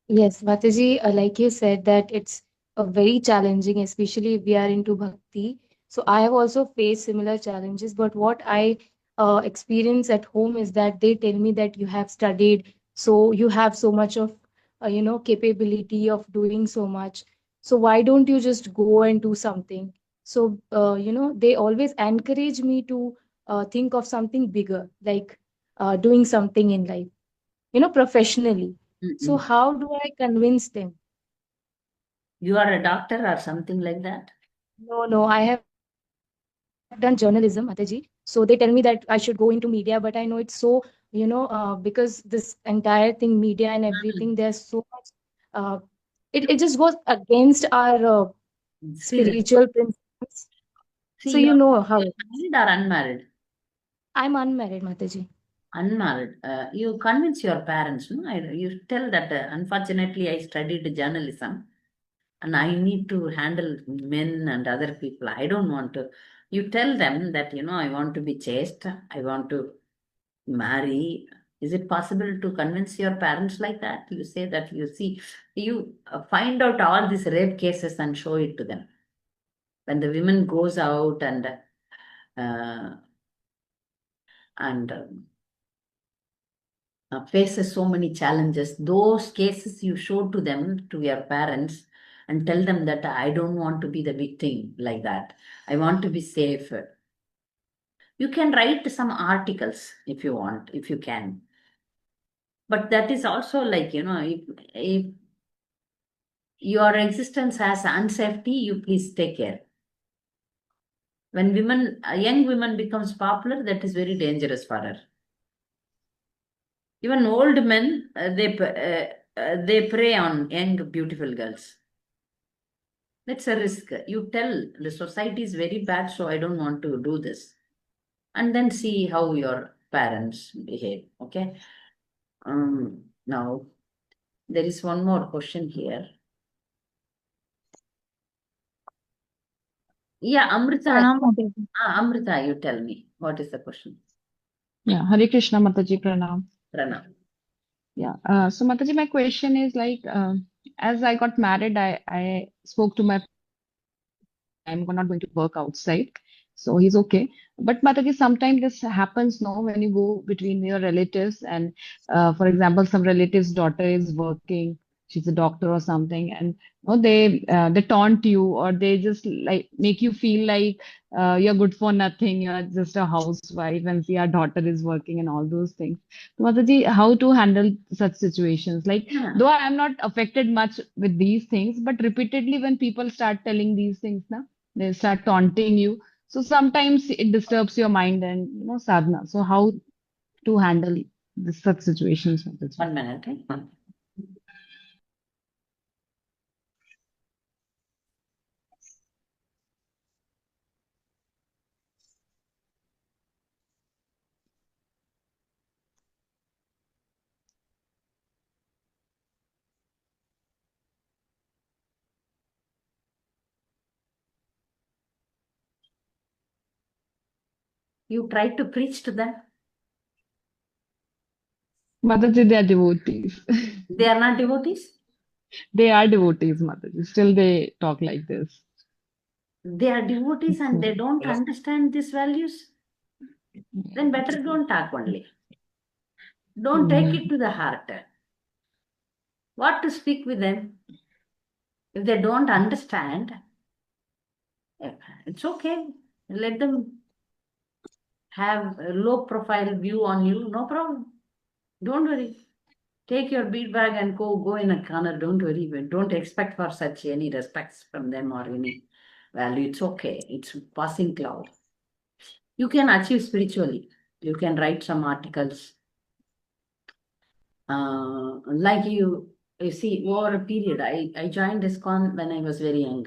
Yes, Mataji, like you said, that it's a very challenging, especially if we are into bhakti. So I have also faced similar challenges, but what I experience at home is that they tell me that you have studied, so you have so much of capability of doing so much. So why don't you just go and do something? So they always encourage me to think of something bigger, like doing something in life, professionally. So how do I convince them? You are a doctor or something like that? No, I have done journalism, Mataji. So they tell me that I should go into media, but I know it's so, because this entire thing, media and everything, there's so much, it just goes against our spiritual principles. So you you know how. married or unmarried? I'm unmarried, Mataji. Unmarried. You convince your parents, no? You tell that unfortunately I studied journalism and I need to handle men and other people. I don't want to. You tell them that, I want to be chaste. I want to marry. Is it possible to convince your parents like that? You say that you find out all these rape cases and show it to them. When the women goes out uh, and faces so many challenges, those cases you show to them, to your parents, and tell them that I don't want to be the victim like that. I want to be safe. You can write some articles if you want, if you can. But that is also like, if your existence has unsafety, you please take care. When young women becomes popular, that is very dangerous for her. Even old men, they prey on young, beautiful girls. That's a risk. You tell the society is very bad, so I don't want to do this. And then see how your parents behave. Okay. Now, there is one more question here. Yeah, Amrita. Pranam Mataji. Amrita, you tell me. What is the question? Yeah, Hare Krishna Mataji Pranam. Pranam. Yeah. So Mataji, my question is like, as I got married, I spoke to my I'm not going to work outside. So he's okay. But Mataji, sometimes this happens, no, when you go between your relatives and, for example, some relative's daughter is working, she's a doctor or something, and they taunt you or they just like make you feel like you're good for nothing, you're just a housewife, and see our daughter is working and all those things. So Mataji, how to handle such situations? Like, Yeah. though I am not affected much with these things, but repeatedly when people start telling these things, na, they start taunting you. So sometimes it disturbs your mind and sadhana. So how to handle such situations, Mataji? 1 minute. You try to preach to them. Mataji, they are devotees. They are not devotees. They are devotees, Mataji. Still they talk like this. They are devotees and they don't understand these values. Then better don't talk only. Don't take it to the heart. What to speak with them? If they don't understand, it's okay. Let them have a low profile view on you, no problem. Don't worry. Take your bead bag and go in a corner. Don't worry. Don't expect for such any respects from them or any value. It's okay. It's passing cloud. You can achieve spiritually. You can write some articles. Like you see, over a period, I joined ISKCON when I was very young.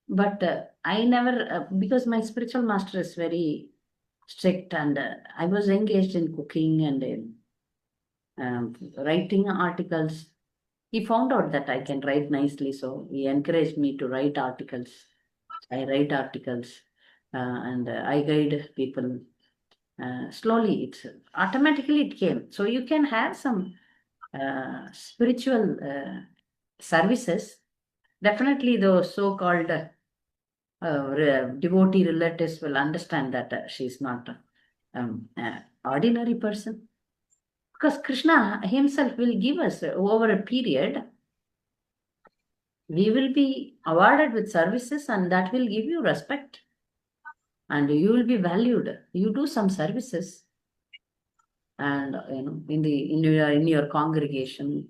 But I never, because my spiritual master is very strict and I was engaged in cooking and in writing articles. He found out that I can write nicely, so he encouraged me to write articles. I write articles and I guide people. Slowly, it's automatically it came. So you can have some spiritual services. Definitely, those so-called devotee relatives will understand that she's not an ordinary person. Because Krishna himself will give us over a period, we will be awarded with services and that will give you respect. And you will be valued. You do some services. And in your congregation,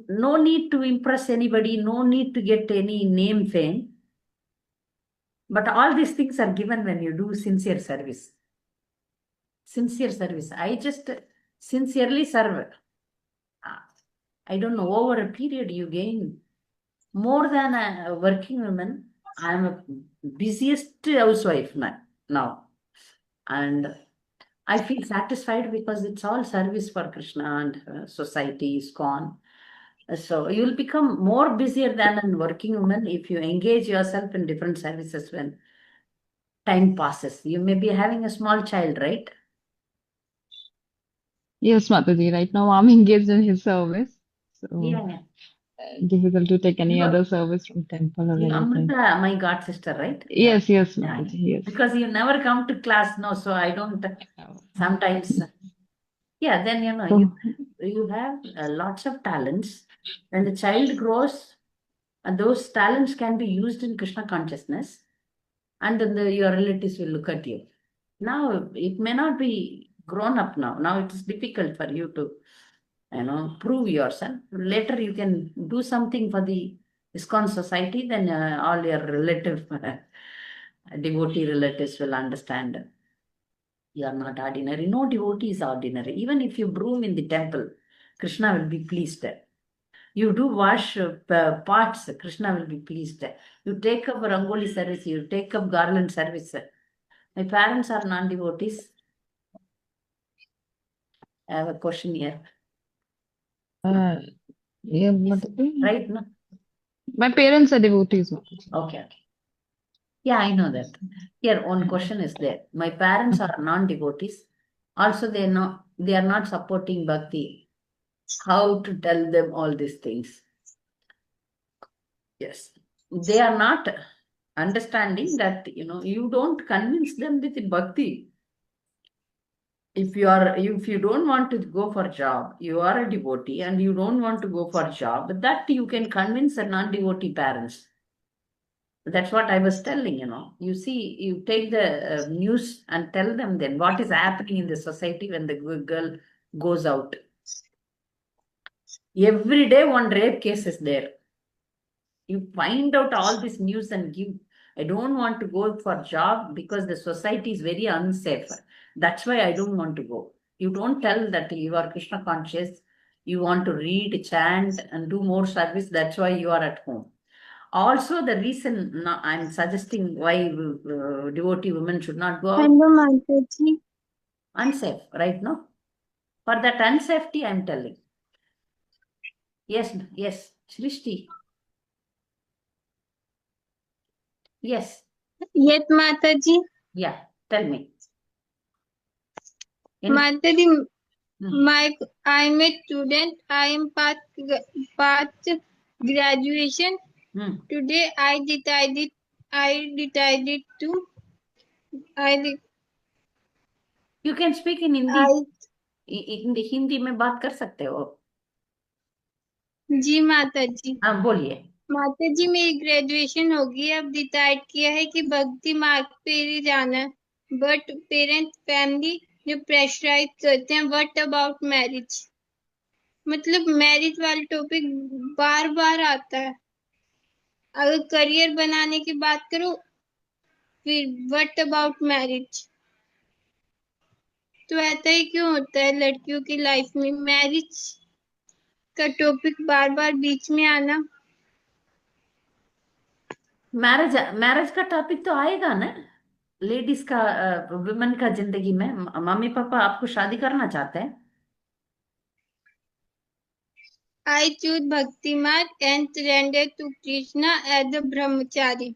no need to impress anybody, no need to get any name fame. But all these things are given when you do sincere service. Sincere service. I just sincerely serve. I don't know, over a period you gain more than a working woman. I am a busiest housewife now. And I feel satisfied because it's all service for Krishna and society is gone. So you will become more busier than a working woman if you engage yourself in different services when time passes. You may be having a small child, right? Yes, Mataji. Right now I'm engaged in his service. So Yeah. difficult to take any other service from temple or anything. Amrita, my god sister, right? Yes, yes, Yeah. Mataji, yes. Because you never come to class, no, so I don't sometimes. Yeah, then you have lots of talents. When the child grows, those talents can be used in Krishna consciousness, and then your relatives will look at you. Now it may not be grown up now. Now it is difficult for you to prove yourself. Later you can do something for the ISKCON society, then all your devotee relatives will understand you are not ordinary. No devotee is ordinary. Even if you broom in the temple, Krishna will be pleased. You do wash pots, Krishna will be pleased. You take up Rangoli service, you take up garland service. My parents are non-devotees. I have a question here. Yeah, Mataji. Right? No? My parents are devotees, Mataji. Okay. Yeah, I know that. Here, one question is there. My parents are non-devotees. Also, they are not supporting bhakti. How to tell them all these things? Yes. They are not understanding that, you don't convince them with the bhakti. If you don't want to go for job, you are a devotee and you don't want to go for job, that you can convince the non-devotee parents. That's what I was telling, You see, you take the news and tell them then what is happening in the society when the girl goes out. Every day one rape case is there. You find out all this news and give. I don't want to go for job because the society is very unsafe. That's why I don't want to go. You don't tell that you are Krishna conscious. You want to read, chant, and do more service. That's why you are at home. Also, the reason I'm suggesting why devotee women should not go out. Hello, Mataji. Unsafe, right? No? For that unsafety, I'm telling. Yes, Srishti. Yes. Yes, Mataji. Yeah, tell me. Mataji, I'm a student. I am past graduation. Today I decided to. You can speak in Hindi. in Hindi में बात कर सकते हो. जी माताजी. हाँ बोलिए. माताजी मेरी ग्रेजुएशन हो गई. अब डिसाइड किया है कि भक्ति मार्ग पे ही जाना है. बट पेरेंट्स फैमिली जो प्रेशराइज करते हैं. What about marriage? मतलब मैरिज वाला टॉपिक बार बार आता है. अगर करियर बनाने की बात करो फिर व्हाट अबाउट मैरिज? तो ऐसा ही क्यों होता है लड़कियों की लाइफ में? मैरिज का टॉपिक बार बार बीच में आना. मैरिज का टॉपिक तो आएगा ना लेडीज का, वुमेन का जिंदगी में. मम्मी पापा आपको शादी करना चाहते हैं. I choose Bhakti Marg and surrender to Krishna as a brahmachari.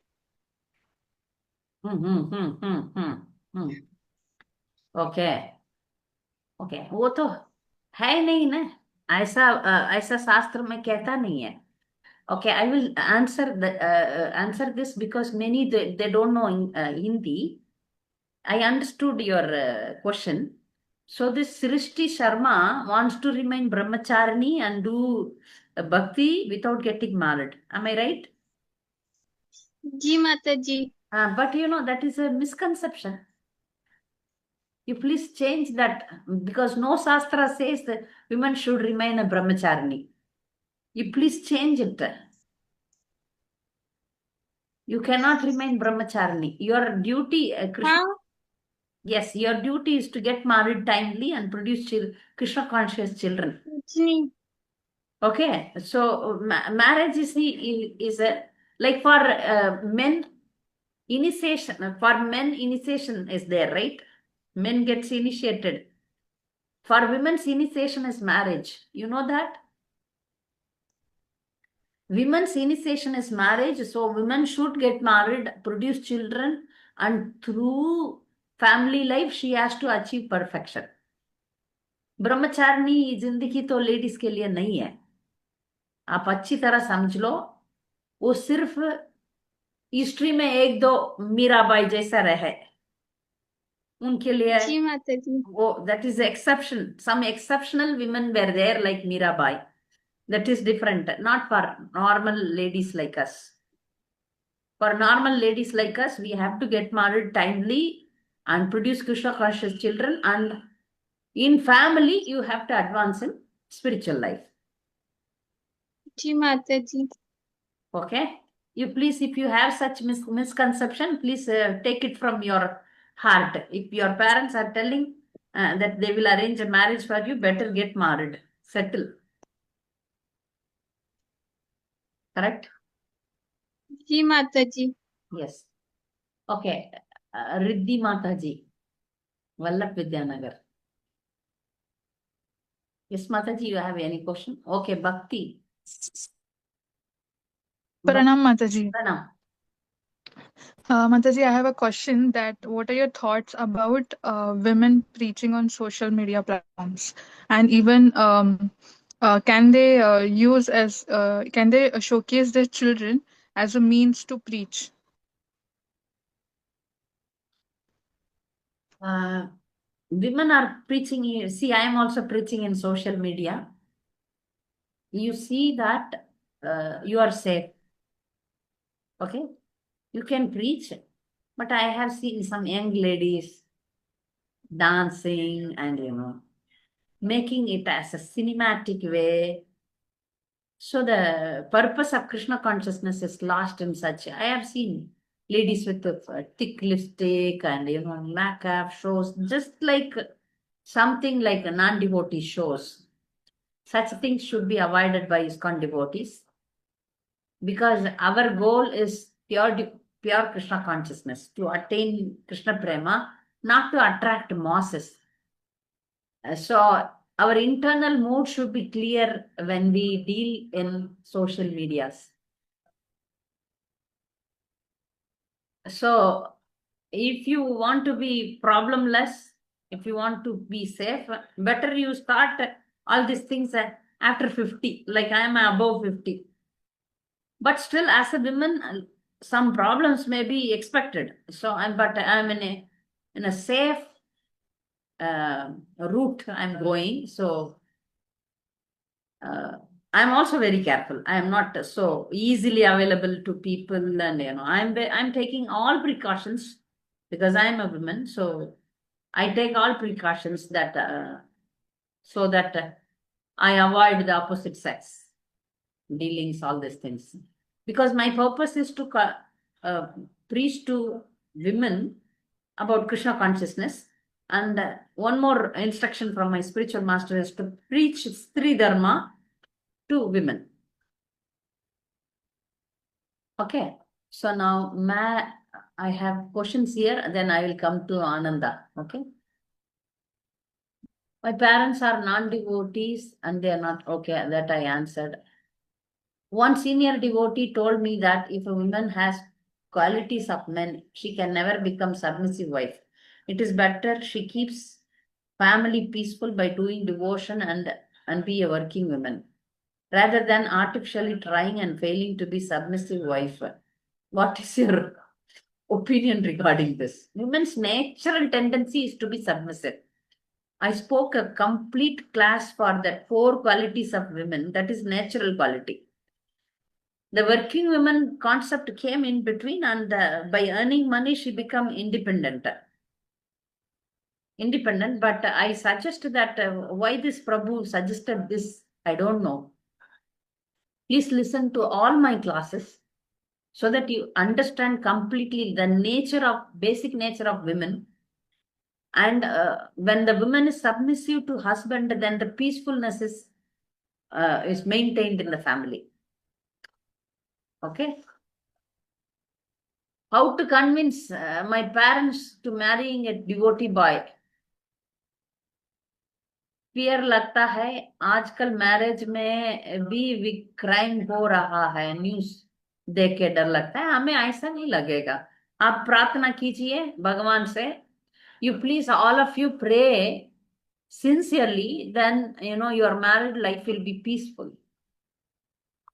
Okay वो तो है नहीं ना. ऐसा शास्त्र में कहता नहीं है. Okay, I will answer this because many they don't know Hindi. I understood your question. So this Srishti Sharma wants to remain brahmacharini and do bhakti without getting married. Am I right? Ji Mataji. But that is a misconception. You please change that because no Shastra says that women should remain a brahmacharini. You please change it. You cannot remain brahmacharini. Your duty, Krishna. Yes, your duty is to get married timely and produce Krishna conscious children. Okay, so marriage is a like for men initiation. For men initiation is there, right? Men gets initiated. For women's initiation is marriage. You know that? Women's initiation is marriage, so women should get married, produce children, and through family life she has to achieve perfection. Brahmacharini जिंदगी तो ladies के लिए नहीं है. आप अच्छी तरह समझ लो. वो सिर्फ हिस्ट्री में एक दो मीराबाई जैसा रहे उनके लिए. वो that is the exception. Some exceptional women were there like Mirabai. That is different, not for normal ladies like us. For normal ladies like us, we have to get married timely and produce Krishna conscious children. And in family, you have to advance in spiritual life. जी माता जी. Okay? You please, if you have such misconception, please take it from your heart. If your parents are telling that they will arrange a marriage for you, better get married. Settle. Correct? जी माता जी. Yes. Okay. Riddhi Mataji, Vallabh Vidyanagar. Yes, Mataji, you have any question? Okay, Bhakti. Pranam Mataji. Pranam. Mataji, I have a question that what are your thoughts about women preaching on social media platforms? And even can they can they showcase their children as a means to preach? Women are preaching. See, I am also preaching in social media. You see that you are safe. Okay? You can preach, but I have seen some young ladies dancing and, making it as a cinematic way. So the purpose of Krishna consciousness is lost in such. I have seen ladies with thick lipstick and, makeup shows, just like something like a non-devotee shows. Such things should be avoided by ISKCON devotees, because our goal is pure Krishna consciousness, to attain Krishna prema, not to attract masses. So our internal mood should be clear when we deal in social medias. So if you want to be problemless, if you want to be safe, better you start all these things after 50, like I am above 50. But still, as a woman, some problems may be expected. So I'm in a safe route I'm going. So I'm also very careful. I am not so easily available to people, and I'm taking all precautions because I am a woman. So I take all precautions that so that I avoid the opposite sex dealings, all these things. Because my purpose is to preach to women about Krishna consciousness. And one more instruction from my spiritual master is to preach Stri Dharma to women. Okay. So now I have questions here, then I will come to Ananda. Okay. My parents are non-devotees and they are not okay. That I answered. One senior devotee told me that if a woman has qualities of men, she can never become submissive wife. It is better she keeps family peaceful by doing devotion and be a working woman, rather than artificially trying and failing to be submissive wife. What is your opinion regarding this? Women's natural tendency is to be submissive. I spoke a complete class for that 4 qualities of women, that is natural quality. The working woman concept came in between, and by earning money, she become independent. But I suggest that why this Prabhu suggested this, I don't know. Please listen to all my classes so that you understand completely the basic nature of women. And when the woman is submissive to husband, then the peacefulness is maintained in the family. Okay. How to convince my parents to marrying a devotee boy? Fear लगता है आजकल marriage में भी crime हो रहा है, news देख के डर लगता है. हमें ऐसा नहीं लगेगा. आप प्रार्थना कीजिए भगवान से. You please, all of you pray sincerely, then your married life will be peaceful.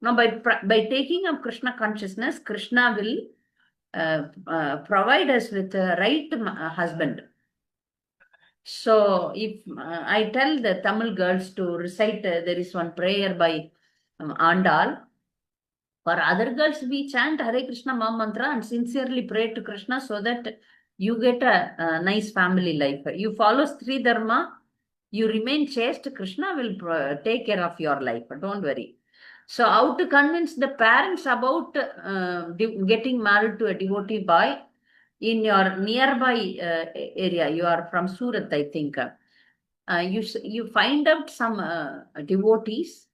Now by taking up Krishna consciousness, Krishna will provide us with a right husband. So if I tell the Tamil girls to recite, there is one prayer by Andal. For other girls, we chant Hare Krishna Maha Mantra and sincerely pray to Krishna so that you get a nice family life. You follow Stri Dharma, You remain chaste, Krishna will take care of your life. Don't worry. So how to convince the parents about getting married to a devotee boy in your nearby area? You are from Surat, I think. You find out some devotees,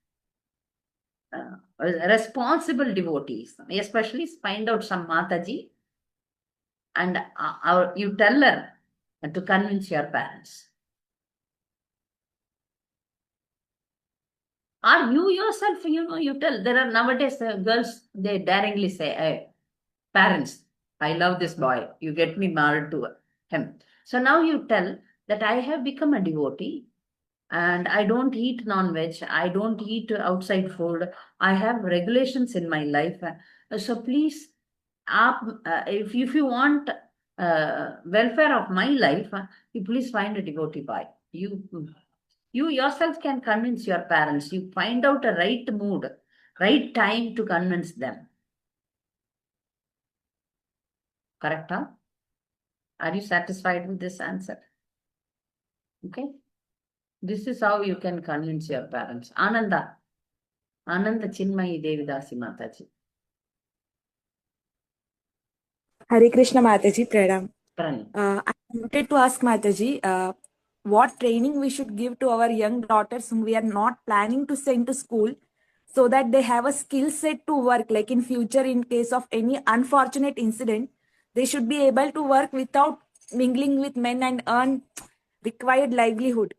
responsible devotees, especially find out some Mataji, and you tell her to convince your parents. Or you yourself, you tell. There are nowadays girls, they daringly say, hey, parents, I love this boy. You get me married to him. So now you tell that I have become a devotee and I don't eat non-veg. I don't eat outside food. I have regulations in my life. So please, if you want welfare of my life, you please find a devotee boy. You yourself can convince your parents. You find out a right mood, right time to convince them. Correct, huh? Are you satisfied with this answer? Okay. This is how you can convince your parents. Ananda Chinmayi Devidasi Mataji. Hare Krishna Mataji, Pranam. Pranam. I wanted to ask Mataji, what training we should give to our young daughters whom we are not planning to send to school, so that they have a skill set to work, like in future, in case of any unfortunate incident, they should be able to work without mingling with men and earn required livelihood.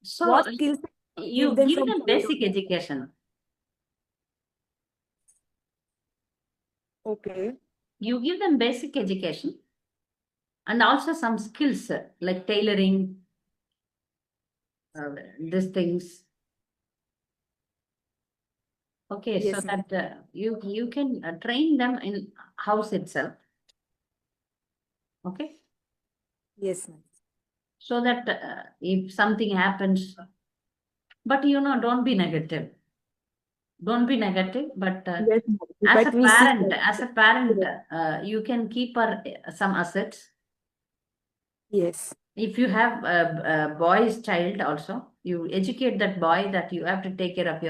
So What skills you them give from them basic education. Okay. You give them basic education and also some skills like tailoring, these things. Okay, Yes, so ma'am. that you can train them in house itself. Okay. Yes, ma'am. So that if something happens, but don't be negative. Don't be negative, but Yes, as but a we see parent, you can keep some assets. yes. If you have a boy's child also, you educate that boy that you have to take care of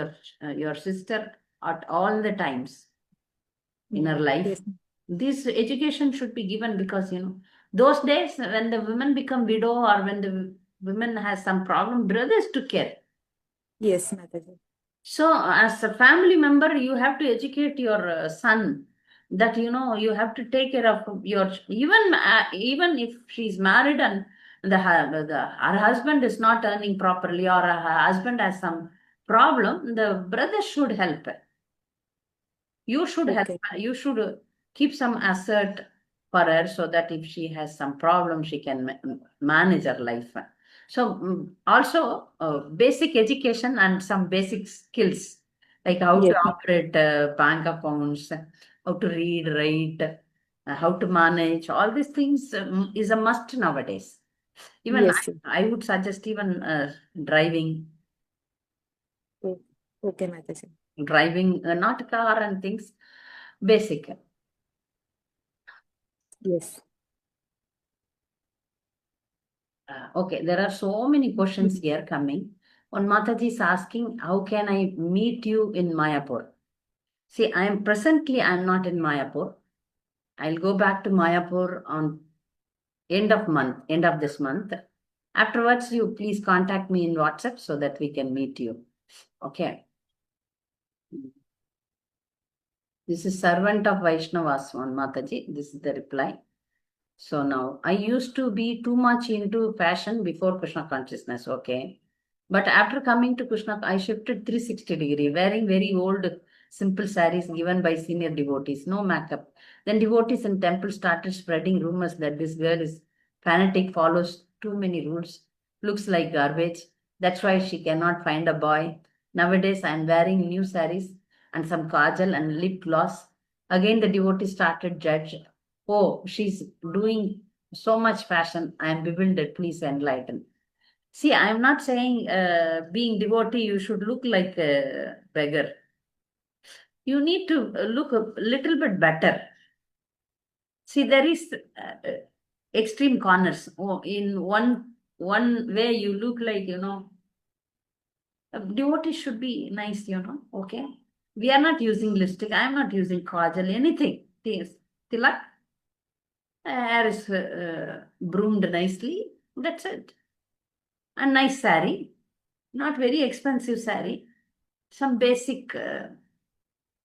your sister at all the times in her life. Yes. This education should be given because those days when the women become widow or when the women has some problem, brothers took care. Yes, Mataji. So as a family member, you have to educate your son that you have to take care of your even if she's married and her husband is not earning properly or her husband has some problem, the brother should help. You should help. Okay. You should keep some asset for her so that if she has some problem, she can manage her life. So also basic education and some basic skills like how Yes. to operate bank accounts, how to read, write, how to manage. All these things is a must nowadays. Even Yes. I would suggest even driving, Okay, Mataji. not car and things, basic. Yes. Okay, there are so many questions here coming. One Mataji is asking, how can I meet you in Mayapur? See, I'm not in Mayapur. I'll go back to Mayapur on end of this month. Afterwards, you please contact me in WhatsApp so that we can meet you. Okay. This is servant of Vaishnavas, one Mataji. This is the reply. So now, I used to be too much into fashion before Krishna consciousness, okay? But after coming to Krishna, I shifted 360-degree, wearing very old, simple saris given by senior devotees, no makeup. Then devotees in temple started spreading rumors that this girl is fanatic, follows too many rules, looks like garbage. That's why she cannot find a boy. Nowadays, I am wearing new saris and some kajal and lip gloss. Again, the devotees started judge. Oh, she's doing so much fashion. I am bewildered. Please enlighten. See, I'm not saying being devotee, you should look like a beggar. You need to look a little bit better. See, there is extreme corners. Oh, in one way you look like, devotee should be nice, okay? We are not using lipstick. I am not using kajal, anything. Tilak, hair is broomed nicely. That's it. A nice saree, not very expensive saree. Some basic,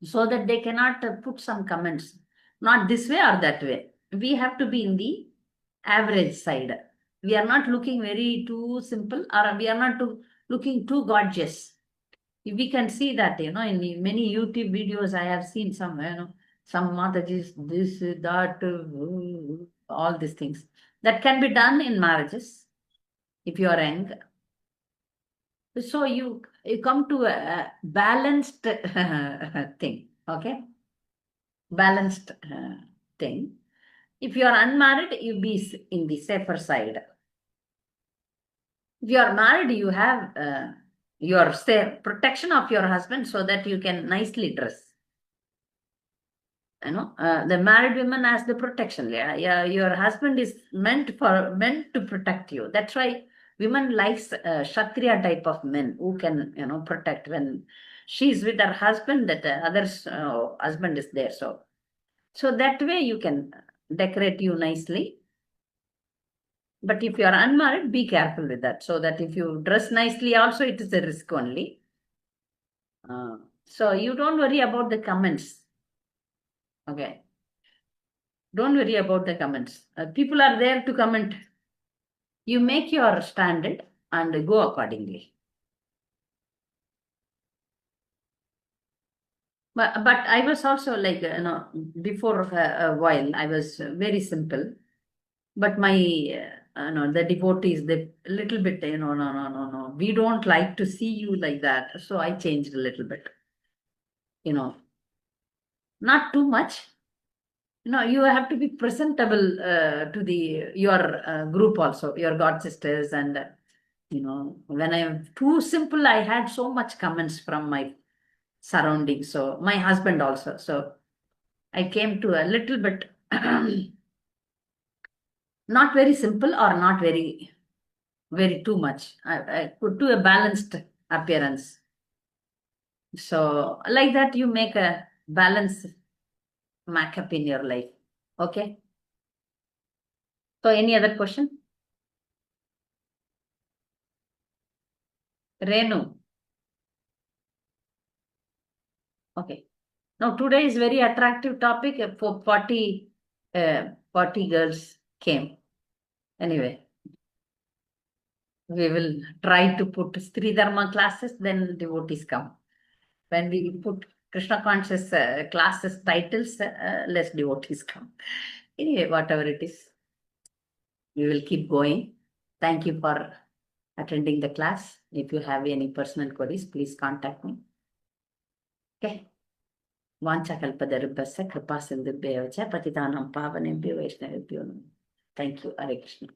so that they cannot put some comments. Not this way or that way. We have to be in the average side. We are not looking very too simple, or we are not looking too gorgeous. We can see that, in many YouTube videos I have seen some, some Matajis, this, that, all these things. That can be done in marriages if you are young. So you come to a balanced thing, okay? Balanced thing. If you are unmarried, you be in the safer side. If you are married, you have your protection of your husband so that you can nicely dress. The married woman has the protection. Yeah, your husband is meant to protect you. That's why women likes Kshatriya type of men who can, protect when she's with her husband, that other's husband is there. So that way you can decorate you nicely. But if you are unmarried, be careful with that. So that if you dress nicely also, it is a risk only. So you don't worry about the comments. Okay. Don't worry about the comments. People are there to comment. You make your standard and go accordingly. But I was also like, before a while, I was very simple. But my, the devotees, they little bit, no. We don't like to see you like that. So I changed a little bit. Not too much. You have to be presentable to your group also, your god sisters, and when I am too simple, I had so much comments from my surroundings. So my husband also. So I came to a little bit not very simple or not very too much. I put to a balanced appearance. So like that, you make a balanced makeup in your life. Okay. So any other question? Renu. Okay. Now today is very attractive topic. For 40 girls came. Anyway, we will try to put Stri Dharma classes, then devotees come. When we put Krishna conscious classes titles, less devotees come. Anyway, whatever it is, we will keep going. Thank you for attending the class. If you have any personal queries, please contact me. Okay. Vanchakalpadarubhasya kripa sindhubhyo cha patitanam pavanebhyo vaishnavebhyo namo. Thank you. Hare Krishna.